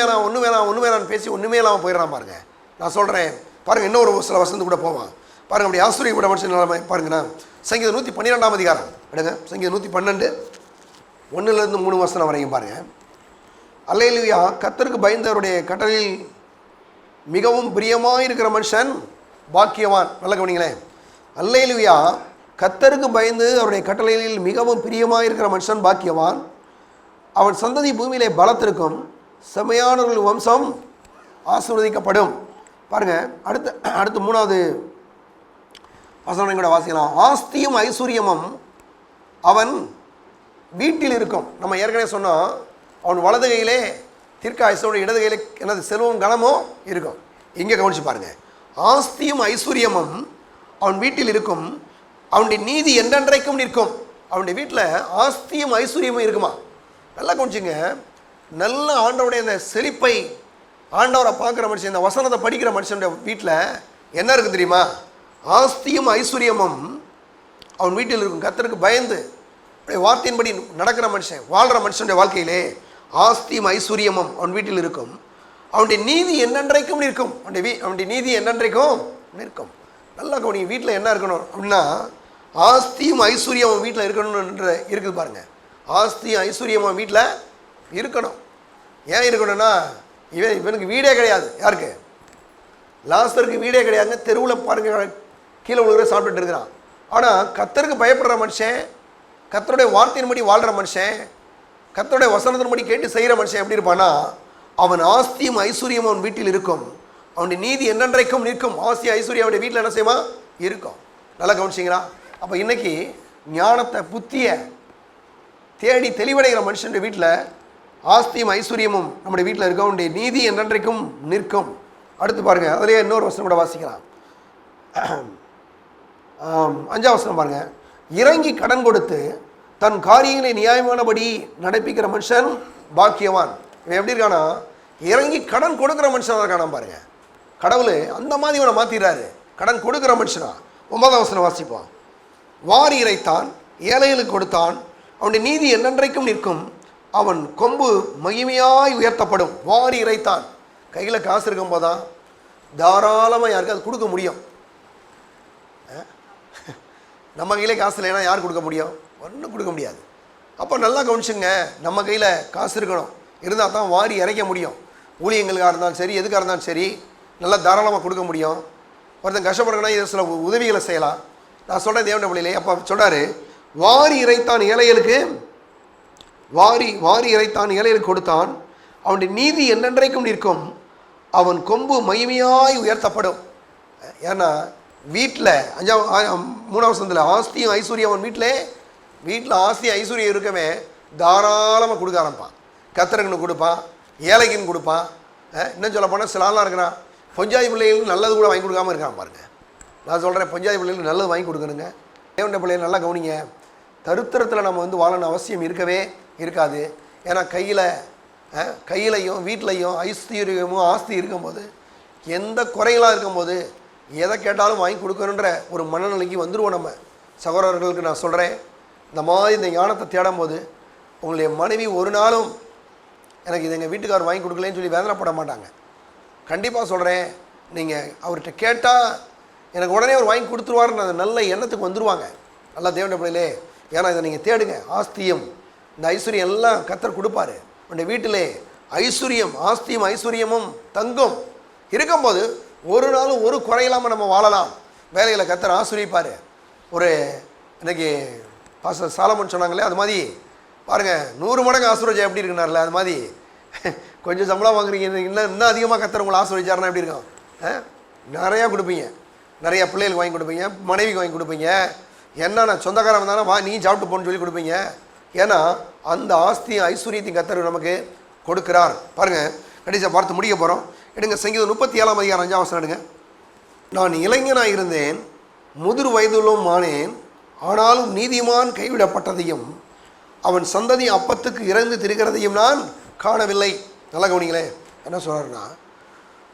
வேணாம்னு பேசி ஒன்றுமே இல்லாமல் போயிடறான் பாருங்க. நான் சொல்கிறேன் பாருங்கள், இன்னும் ஒரு சில வசந்து கூட போவான் பாருங்கள். அப்படி ஆசிரியப்பட மனுஷன் பாருங்கண்ணா. சங்கீதம் 112ஆம் அதிகாரம் எடுங்க. சங்கீதம் 112 1-3 வரைக்கும் பாருங்கள். அல்லேலூயா, கர்த்தருக்கு பயந்தவருடைய கட்டளையில் மிகவும் பிரியமாக இருக்கிற மனுஷன் பாக்கியவான். நல்ல கவனிங்களேன். அல்லேலூயா, கர்த்தருக்கு பயந்து அவருடைய கட்டளையில் மிகவும் பிரியமாக இருக்கிற மனுஷன் பாக்கியவான். அவன் சந்ததி பூமியிலே பலத்திருக்கும், செம்மையானவர்கள் வம்சம் ஆசீர்வதிக்கப்படும். பாருங்கள், அடுத்து 3வது வசனம் கூட வாசிக்கலாம். ஆஸ்தியும் ஐஸ்வர்யமும் அவன் வீட்டில் இருக்கும். நம்ம ஏற்கனவே சொன்னோம், அவன் வலது கையிலே தீர்க்க ஆயுசோட, இடது கையிலே எனது செல்வம் கனமோ இருக்கும். இங்கே கவனிச்சு பாருங்க. ஆஸ்தியும் ஐஸ்வர்யமும் அவன் வீட்டில் இருக்கும், அவனுடைய நீதி என்றென்றைக்கும் நிற்கும். அவனுடைய வீட்டில் ஆஸ்தியும் ஐஸ்வர்யமும் இருக்குமா? நல்லா கவனிச்சுங்க. நல்ல ஆண்டவருடைய இந்த செழிப்பை ஆண்டவரை பார்க்குற மனுஷன், இந்த வசனத்தை படிக்கிற மனுஷனுடைய வீட்டில் என்ன இருக்குது தெரியுமா? ஆஸ்தியும் ஐஸ்வர்யமும் அவன் வீட்டில் இருக்கும். கர்த்தருக்கு பயந்து வார்த்தையின்படி நடக்கிற மனுஷன், வாழ்கிற மனுஷனுடைய வாழ்க்கையிலே ஆஸ்தியும் ஐஸ்வர்யமும் அவன் வீட்டில் இருக்கும், அவனுடைய நீதி என்னென்றைக்கும் நிற்கும். அவனுடைய நீதி என்னென்றைக்கும் நிற்கும். நல்லா கவனிங்க. வீட்டில் என்ன இருக்கணும் அப்படின்னா, ஆஸ்தியும் ஐஸ்வர்யம் அவன் வீட்டில் இருக்கணும்ன்ற இருக்குது பாருங்க. ஆஸ்தியும் ஐஸ்வர்யம் அவன் வீட்டில் இருக்கணும். ஏன் இருக்கணும்னா, இவனுக்கு வீடே கிடையாது. யாருக்கு? லாசருக்கு வீடே கிடையாதுங்க. தெருவில் பாருங்க, கீழே விழுகிற சாப்பிட்டுட்டு இருக்கிறான். ஆனால் கர்த்தருக்கு பயப்படுற மனுஷன், கர்த்தருடைய வார்த்தையின்படி வாழ்கிற மனுஷன், கர்த்தருடைய வசனத்தின்படி கேட்டு செய்கிற மனுஷன் எப்படி இருப்பான்னா, அவன் ஆஸ்தியும் ஐஸ்வர்யம் அவன் வீட்டில் இருக்கும், அவனுடைய நீதி என்னென்றைக்கும் நிற்கும். ஆஸ்தி ஐஸ்வர்யம் அவனுடைய வீட்டில் என்ன செய்யுமா? இருக்கும். நல்லா கவனிச்சிங்களா? அப்போ இன்னைக்கு ஞானத்தை புத்தியை தேடி தெளிவடைகிற மனுஷனுடைய வீட்டில் ஆஸ்தியும் ஐஸ்வர்யமும் நம்முடைய வீட்டில் இருக்கும், அவனுடைய நீதி என்றென்றைக்கும் நிற்கும். அடுத்து பாருங்க, அதிலேயே இன்னொரு வசனம் கூட வாசிக்கலாம். 5ஆம் வசனம் பாருங்க. இறங்கி கடன் கொடுத்து தன் காரியங்களை நியாயமானபடி நடப்பிக்கிற மனுஷன் பாக்கியவான். இவன் எப்படி இருக்கானா? இறங்கி கடன் கொடுக்குற மனுஷனாக இருக்கானா பாருங்க. கடவுள் அந்த மாதிரி இவனை மாற்றிடுறாரு, கடன் கொடுக்குற மனுஷனா. 9ஆம் வசனம் வாசிப்பான். வாரி இறைத்தான், ஏழைகளுக்கு கொடுத்தான், அவனுடைய நீதி என்னென்றைக்கும் நிற்கும், அவன் கொம்பு மகிமையாய் உயர்த்தப்படும். வாரி இறைத்தான். கையில் காசு இருக்கும்போது தான் தாராளமாக யாருக்கு அது கொடுக்க முடியும். நம்ம கையில் காசு இல்லைன்னா யார் கொடுக்க முடியும்? ஒன்றும் கொடுக்க முடியாது. அப்போ நல்லா கவனிச்சுங்க, நம்ம கையில் காசு இருக்கணும், இருந்தால் தான் வாரி இறைக்க முடியும். ஊழியங்களுக்காக இருந்தாலும் சரி, எதுக்காக இருந்தாலும் சரி, நல்லா தாராளமாக கொடுக்க முடியும். ஒருத்தன் கஷ்டப்படுறதுனா இதை சில உதவிகளை செய்யலாம். நான் சொல்கிறேன் தேவனுடைய வழியிலே. அப்போ சொல்கிறாரு, வாரி இறைத்தான் ஏழைகளுக்கு, வாரி இறைத்தான் ஏழைகளுக்கு கொடுத்தான், அவனுடைய நீதி என்னென்றைக்கும் நிற்கும், அவன் கொம்பு மகிமையாய் உயர்த்தப்படும். ஏன்னா வீட்டில் 3ஆம் வசனத்தில் ஆஸ்தியும் ஐஸ்வர்யம் அவன் வீட்டில் ஆஸ்தி ஐஸ்வர்யம் இருக்கவே தாராளமாக கொடுக்க ஆரம்பிப்பான். கர்த்தருக்குன்னு கொடுப்பான், ஏழைக்குன்னு கொடுப்பான். இன்னும் சொல்ல போனால் சில ஆளாக இருக்கிறான், பொஞ்சாதி பிள்ளைகளுக்கு நல்லது கூட வாங்கி கொடுக்காமல் இருக்கான் பாருங்க. நான் சொல்கிறேன், பொஞ்சாதி பிள்ளைகளுக்கு நல்லது வாங்கி கொடுக்கணுங்க. தேவனுடைய பிள்ளைகள் நல்லா கவனிங்க. தருத்திரத்தில் நம்ம வாழணும் அவசியம் இருக்கவே இருக்காது. ஏன்னா கையிலையும் வீட்டிலையும் ஐஸ்வர்யமும் ஆஸ்தி இருக்கும்போது, எந்த குறைகளாக இருக்கும்போது எதை கேட்டாலும் வாங்கி கொடுக்கணுன்ற ஒரு மனநிலைக்கு வந்துடுவோம் நம்ம. சகோதரர்களுக்கு நான் சொல்கிறேன், இந்த மாதிரி இந்த ஞானத்தை தேடும் போது உங்களுடைய மனைவி ஒரு நாளும் எனக்கு இது எங்கள் வீட்டுக்காரர் வாங்கி கொடுக்கலன்னு சொல்லி வேதனைப்பட மாட்டாங்க. கண்டிப்பாக சொல்கிறேன், நீங்கள் அவர்கிட்ட கேட்டால் எனக்கு உடனே அவர் வாங்கி கொடுத்துருவாருன்னு அந்த நல்ல எண்ணத்துக்கு வந்துடுவாங்க. நல்லா தேவனுடைய பிள்ளையிலே. ஏன்னா இதை நீங்கள் தேடுங்க. ஆஸ்தியும் இந்த ஐஸ்வர்யம் எல்லாம் கர்த்தர் கொடுப்பாரு. உங்களுடைய வீட்டிலே ஐஸ்வர்யம், ஆஸ்தியும் ஐஸ்வர்யமும் தங்கும் இருக்கும்போது ஒரு நாளும் ஒரு குறையில்லாமல் நம்ம வாழலாம். வேலைகளை கர்த்தர் ஆசீர்வதிப்பார். ஒரு இன்னைக்கு பாஸ்டர் சாலமன் சொன்னாங்களே, அது மாதிரி பாருங்கள் 100 மடங்கு ஆசீர்வதிச்சா எப்படி இருக்குனார்ல, அது மாதிரி கொஞ்சம் சம்பளம் வாங்குறீங்க, இன்னும் அதிகமாக கர்த்தர் உங்களை ஆசீர்வதிச்சாருன்னா எப்படி இருக்கும்? நிறையா கொடுப்பீங்க, நிறையா பிள்ளைகளுக்கு வாங்கி கொடுப்பீங்க, மனைவிக்கு வாங்கி கொடுப்பீங்க, என்னென்ன சொந்தக்காரன் வந்தாலும் வா நீ சாப்பிட்டு போன்னு சொல்லி கொடுப்பீங்க. ஏன்னா அந்த ஆஸ்தியும் ஐஸ்வர்யத்தையும் கர்த்தர் நமக்கு கொடுக்கிறார். பாருங்கள், கடைசியாக பார்த்து முடிக்க போகிறோம். எடுங்க சங்கீதம் 37 அதிகாரம் 5 வசனம் எடுங்க. நான் இளைஞனாக இருந்தேன், முதிர் வயதிலும் ஆனேன், ஆனாலும் நீதிமான் கைவிடப்பட்டதையும் அவன் சந்ததி அப்பத்துக்கு இறந்து திரிகிறதையும் நான் காணவில்லை. நல்லா கவனிங்களே, என்ன சொல்கிறாருன்னா,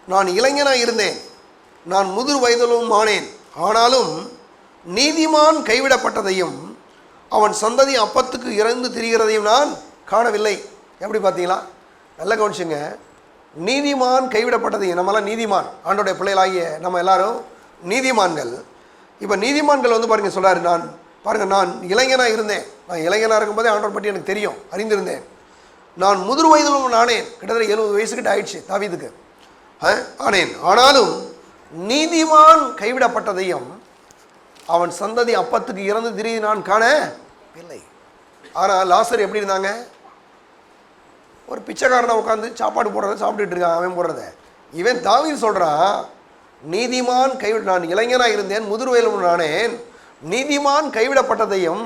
நான் இளைஞனாக இருந்தேன், நான் முதிர் வயதிலும் ஆனேன், ஆனாலும் நீதிமான் கைவிடப்பட்டதையும் அவன் சந்ததி அப்பத்துக்கு இறந்து திரிகிறதையும் நான் காணவில்லை. எப்படி பார்த்தீங்களா? நல்லா கவனிச்சுங்க. நீதிமான் கைவிடப்பட்டதையும், நம்மளாம் நீதிமான், ஆண்டோடைய பிள்ளைகளாகிய நம்ம எல்லாரும் நீதிமான்கள். இப்போ நீதிமான்கள் வந்து பாருங்கள் சொல்கிறாரு, நான் பாருங்கள் நான் இளைஞனாக இருந்தேன், நான் இளைஞனாக இருக்கும்போதே ஆண்டவர் பற்றி எனக்கு தெரியும், அறிந்திருந்தேன். நான் முதிர் வயதிலும் ஆனேன், கிட்டத்தட்ட 70 வயசுக்கிட்ட ஆயிடுச்சு தாவீதுக்கு ஆனேன், ஆனாலும் நீதிமான் கைவிடப்பட்டதையும் அவன் சந்ததி அப்பத்துக்கு இறந்து திரியை நான் காணவில்லை. ஆனால் லாசர் எப்படி இருந்தாங்க? ஒரு பிச்சைக்காரனை உட்காந்து சாப்பாடு போடுறத சாப்பிட்டுட்டு இருக்கான் அவன் போடுறத. இவன் தாவீது சொல்கிறான், நீதிமான் நான் இளைஞனாக இருந்தேன், முதிர் வயதிலும் ஆனேன், நீதிமான் கைவிடப்பட்டதையும்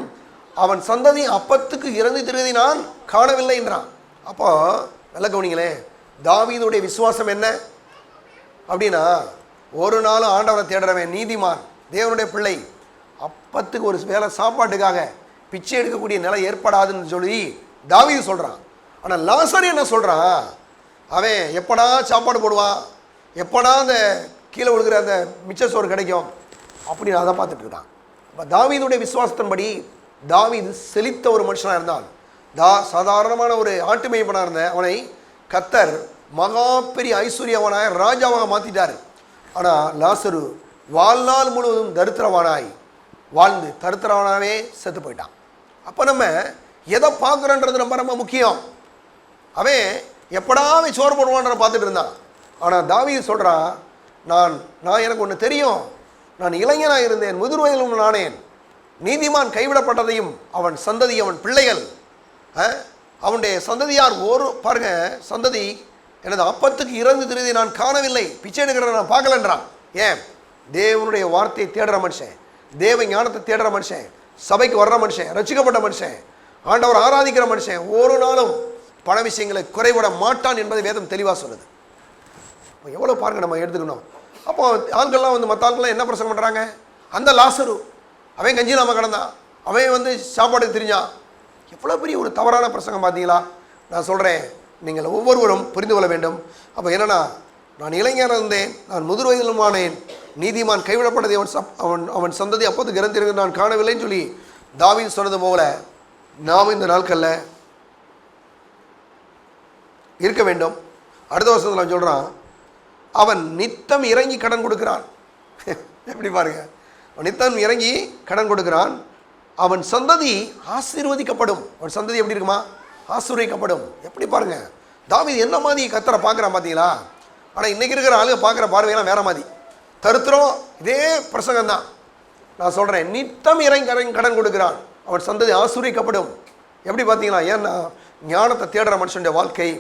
அவன் சந்ததி அப்பத்துக்கு இறந்து திரியை நான் காணவில்லை என்றான். அப்போ நல்ல கவனிங்களே, தாவீதுடைய விசுவாசம் என்ன அப்படின்னா, ஒரு நாள் ஆண்டவரை தேடுறவன் நீதிமான், தேவனுடைய பிள்ளை, அப்பத்துக்கு ஒரு வேளை சாப்பாட்டுக்காக பிச்சை எடுக்கக்கூடிய நிலை ஏற்படாதுன்னு சொல்லி தாவீது சொல்கிறான். ஆனால் லாசர் என்ன சொல்கிறான்? அவன் எப்படா சாப்பாடு போடுவான், எப்படா அந்த கீழே விழுகிற அந்த மிச்ச சோறு கிடைக்கும் அப்படின்னு அதை பார்த்துட்டு இருக்கான். இப்போ தாவீதுடைய விசுவாசத்தின்படி தாவீது செழித்த ஒரு மனுஷனாக இருந்தான். சாதாரணமான ஒரு ஆட்டு மேய்ப்பனாக இருந்த அவனை கர்த்தர் மகா பெரிய ஐஸ்வர்யவனாய் ராஜாவாக மாற்றிட்டார். ஆனால் லாசரு வாழ்நாள் முழுவதும் தரித்திரவானாய் வாழ்ந்து தரித்திரவானாவே செத்து போயிட்டான். அப்போ நம்ம எதை பார்க்குறோன்றது ரொம்ப ரொம்ப முக்கியம். அவன் எப்படா அவன் சோறு போடுவான்ற பார்த்துட்டு இருந்தான். ஆனால் தாவீது சொல்கிறான், நான் எனக்கு ஒன்று தெரியும், நான் இளைஞனாக இருந்தேன், முதிர் வயதிலும் ஆனேன், நீதிமான் கைவிடப்பட்டதையும் அவன் சந்ததி அவன் பிள்ளைகள் அவனுடைய சந்ததியார் ஒரு பாருங்க சந்ததி எனது அப்பத்துக்கு இறந்து திரிதை நான் காணவில்லை, பிச்சை எடுக்கிறத நான் பார்க்கலன்றான். ஏன்? தேவனுடைய வார்த்தையை தேடுற மனுஷன், தேவ ஞானத்தை தேடுற மனுஷன், சபைக்கு வர்ற மனுஷன், ரட்சிக்கப்பட்ட மனுஷன், ஆண்டவர் ஆராதிக்கிற மனுஷன் ஒரு நாளும் பண விஷயங்களை குறைவிட மாட்டான் என்பதை வேதம் தெளிவாக சொல்லுது. எவ்வளோ பாருங்க நம்ம எடுத்துக்கணும். அப்போ ஆண்கள்லாம் வந்து மற்ற ஆண்கள்லாம் என்ன பிரசங்கம் பண்ணுறாங்க? அந்த லாசரு அவன் கஞ்சி நாம கிடந்தான், அவன் வந்து சாப்பாடு தெரிஞ்சான். எவ்வளோ பெரிய ஒரு தவறான பிரசங்கம் பார்த்தீங்களா? நான் சொல்கிறேன், நீங்கள் ஒவ்வொருவரும் புரிந்து கொள்ள வேண்டும். அப்போ என்னென்னா, நான் இளைஞராக இருந்தேன், நான் முதிர் வயதிலும் ஆனேன், நீதிமான் கைவிடப்பட்டதை அவன் சந்ததி அப்போது இறந்திருந்த நான் காணவில்லைன்னு சொல்லி தாவீது சொன்னது போல நாம் இந்த நாட்களில் இருக்க வேண்டும். அடுத்த வருஷத்தில் அவன் சொல்கிறான், அவன் நித்தம் இறங்கி கடன் கொடுக்கிறான். எப்படி பாருங்க, அவன் நித்தம் இறங்கி கடன் கொடுக்கிறான், அவன் சந்ததி ஆசீர்வதிக்கப்படும். அவன் சந்ததி எப்படி இருக்குமா? ஆசீர்வதிக்கப்படும். எப்படி பாருங்க, தாவீது என்ன மாதிரி கர்த்தரை பார்க்குறான் பார்த்தீங்களா? ஆனால் இன்றைக்கி இருக்கிற ஆளுங்க பார்க்குற பார்வையெல்லாம் வேற மாதிரி. தருத்திரம் இதே பிரசங்கம் தான். நான் சொல்கிறேன், நித்தம் இறங்கி கடன் கொடுக்கிறான், அவன் சந்ததி ஆசீர்வதிக்கப்படும். எப்படி பார்த்தீங்களா? ஏன்னா ஞானத்தை தேடுற மனுஷனுடைய வாழ்க்கை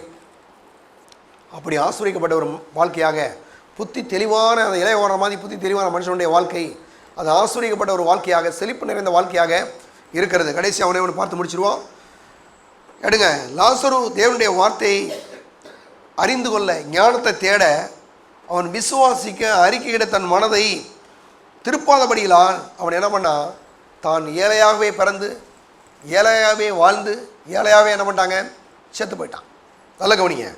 அப்படி ஆசீர்வதிக்கப்பட்ட ஒரு வாழ்க்கையாக, புத்தி தெளிவான அந்த இளைய ஓடுற மாதிரி புத்தி தெளிவான மனுஷனுடைய வாழ்க்கை அது ஆசீர்வதிக்கப்பட்ட ஒரு வாழ்க்கையாக, செழிப்பு நிறைந்த வாழ்க்கையாக இருக்கிறது. கடைசி அவனை ஒன்று பார்த்து முடிச்சிருவோம். எடுங்க, லாசரு தேவனுடைய வார்த்தையை அறிந்து கொள்ள, ஞானத்தை தேட, அவன் விசுவாசிக்க, அறிக்கையிட தன் மனதை திருப்பாதபடியிலான் அவன் என்ன பண்ணான்? தான் ஏழையாகவே பிறந்து ஏழையாகவே வாழ்ந்து ஏழையாகவே என்ன பண்ணிட்டாங்க? செத்து போயிட்டான். நல்ல கவனிங்க.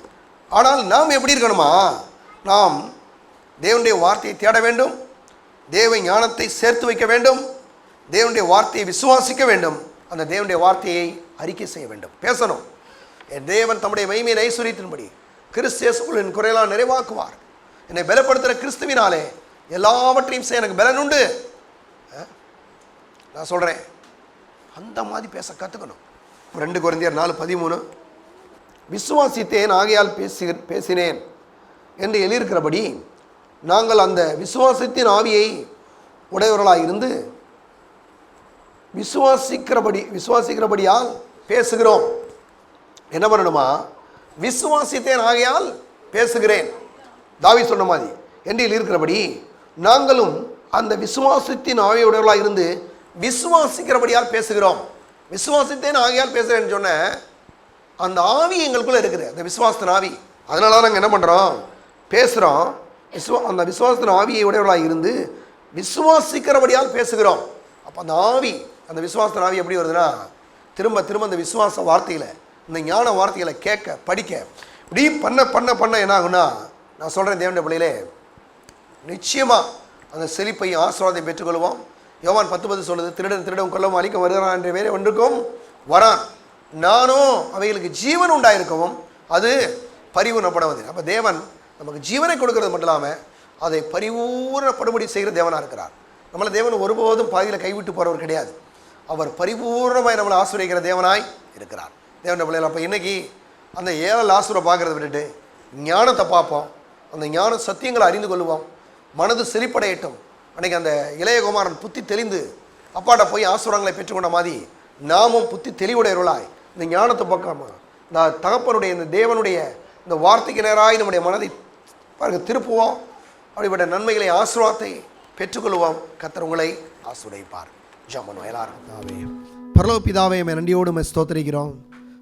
ஆனால் நாம் எப்படி இருக்கணுமா? நாம் தேவனுடைய வார்த்தையை தேட வேண்டும், தேவ ஞானத்தை சேர்த்து வைக்க வேண்டும், தேவனுடைய வார்த்தையை விசுவாசிக்க வேண்டும், அந்த தேவனுடைய வார்த்தையை அறிக்கை செய்ய வேண்டும், பேசணும். என் தேவன் தம்முடைய மகிமையின் ஐஸ்வரியத்தின்படி கிறிஸ்து இயேசுவுக்குள் என் குறையெல்லாம் நிறைவாக்குவார். என்னை பலப்படுத்துகிற கிறிஸ்துவினாலே எல்லாவற்றையும் செய்ய எனக்கு பலன் உண்டு. நான் சொல்கிறேன், அந்த மாதிரி பேச கற்றுக்கணும். 2 கொரிந்தியர் 4:13 விசுவாசித்தேன் ஆகையால் பேசினேன் என்று எழுதியிருக்கிறபடி நாங்கள் அந்த விசுவாசத்தின் ஆவியை உடையவர்களாக இருந்து விசுவாசிக்கிறபடியால் பேசுகிறோம். என்ன பண்ணணுமா? விசுவாசித்தேன் ஆகையால் பேசுகிறேன். தாவீது சொன்ன மாதிரி என்றில் இருக்கிறபடி நாங்களும் அந்த விசுவாசத்தின் ஆவியுடையவர்களாக இருந்து விசுவாசிக்கிறபடியால் பேசுகிறோம். விசுவாசித்தேன் ஆகையால் பேசுகிறேன்னு சொன்ன அந்த ஆவி எங்களுக்குள்ளே இருக்குது, அந்த விசுவாசத்தின் ஆவி. அதனால தான் நாங்கள் என்ன பண்ணுறோம்? பேசுகிறோம். அந்த விசுவாசத்தின் ஆவியை உடையவர்களாக இருந்து விசுவாசிக்கிறபடியால் பேசுகிறோம். அப்போ அந்த ஆவி, அந்த விசுவாசத்தின் ஆவி எப்படி வருதுன்னா, திரும்ப திரும்ப அந்த விசுவாச வார்த்தைகளை, இந்த ஞான வார்த்தைகளை கேட்க படிக்க இப்படி பண்ண பண்ண பண்ண என்ன ஆகுன்னா, நான் சொல்கிறேன் தேவனுடைய பிள்ளையிலே, நிச்சயமாக அந்த செழிப்பையும் ஆசீர்வாதத்தையும் பெற்றுக்கொள்வோம். யோவான் 10:10 சொல்லுது, திருடன் கொல்லவும் அழிக்க வருகிறான் என்ற வேறு ஒன்றுக்கும் வரான், நானும் அவைகளுக்கு ஜீவன் உண்டாயிருக்கவும் அது பரிபூர்ணப்படுவது. அப்போ தேவன் நமக்கு ஜீவனை கொடுக்கறது மட்டும் இல்லாமல் அதை பரிபூர்ணப்படும்படி செய்கிற தேவனாக இருக்கிறார். நம்மளை தேவன் ஒருபோதும் பாதியில் கைவிட்டு போகிறவர் கிடையாது. அவர் பரிபூர்ணமாய் நம்மளை ஆசீர்வதிக்கிற தேவனாய் இருக்கிறார். தேவனுடைய பிள்ளைகள், அப்போ இன்றைக்கி அந்த 7 லாசரை பார்க்குறத விட்டுட்டு ஞானத்தை பார்ப்போம். அந்த ஞான சத்தியங்களை அறிந்து கொள்வோம். மனது செழிப்படையட்டும். அன்றைக்கி அந்த இளைய குமாரன் புத்தி தெளிந்து அப்பாட்ட போய் ஆசீர்வாதங்களை பெற்றுக்கொண்ட மாதிரி நாமும் புத்தி தெளிவுடையவர்களாய் இந்த ஞானத்தை பார்க்காம இந்த தகப்பனுடைய, இந்த தேவனுடைய இந்த வார்த்தைக்கு நேராய் நம்முடைய மனதை பாருங்க திருப்புவோம். அப்படிப்பட்ட நன்மைகளை, ஆசீர்வாதத்தை பெற்றுக்கொள்வோம். கர்த்தர் உங்களை ஆசீர்வதிப்பார். ஜெபம் எல்லாரும். பரலோக பிதாவே, நன்றியோடு ஸ்தோத்திரிக்கிறோம்.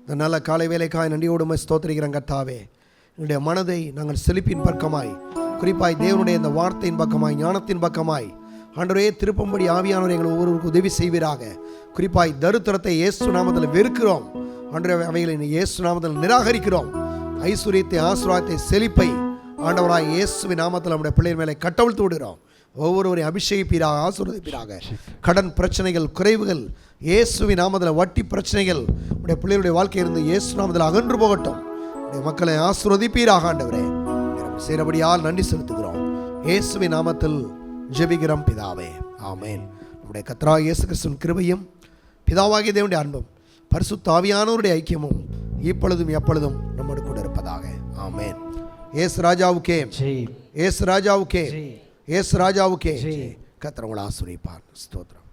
இந்த நல்ல காலை வேலைக்காய் நன்றியோடு ஸ்தோத்திரிக்கிறோம். கர்த்தாவே, என்னுடைய மனதை நாங்கள் செழிப்பின் பக்கமாய், குறிப்பாய் தேவனுடைய இந்த வார்த்தையின் பக்கமாய், ஞானத்தின் பக்கமாய் ஆண்டவரே திருப்பும்படி ஆவியானவர் எங்கள் ஒவ்வொருவருக்கு உதவி செய்வீராக. குறிப்பாய் தரித்திரத்தை இயேசு நாமத்தில் வெறுக்கிறோம். ஆண்டவரே, அவைகளை இயேசு நாமத்தில் நிராகரிக்கிறோம். ஐஸ்வர்யத்தை, ஆசீர்வாதத்தை, செழிப்பை ஆண்டவராய் இயேசுவின் நாமத்தில் நம்முடைய பிள்ளைகள் மேலே கட்டவிழ்த்து விடுகிறோம். ஒவ்வொருவரையும் அபிஷேகிப்பீராக, ஆசீர்வதிப்பீராக. கடன் பிரச்சனைகள், குறைவுகள் இயேசுவின் நாமத்தில், வட்டி பிரச்சனைகள் உடைய பிள்ளைகளுடைய வாழ்க்கையிலிருந்து இயேசு நாமத்தில் அகன்று போகட்டும். உடைய மக்களை ஆசீர்வதிப்பீராக. ஆண்டவரே, செய்கிறபடியால் நன்றி செலுத்துகிறோம். இயேசுவின் நாமத்தில் ஜெபிக்கிறோம் பிதாவே, ஆமென். நம்முடைய கர்த்தராகிய இயேசு கிறிஸ்துவின் கிருபையும் பிதாவாகிய தேவனுடைய அன்பும் பரிசுத்த ஆவியானவருடைய ஐக்கியமும் இப்பொழுதும் எப்பொழுதும் நம்மோடு கூட இருப்பதாக. ஆமென். இயேசு ராஜாவுக்கே, இயேசு ராஜாவுக்கே, இயேசு ராஜாவுக்கே. கர்த்தர் உங்களை ஆசீர்வதிப்பார். ஸ்தோத்திரம்.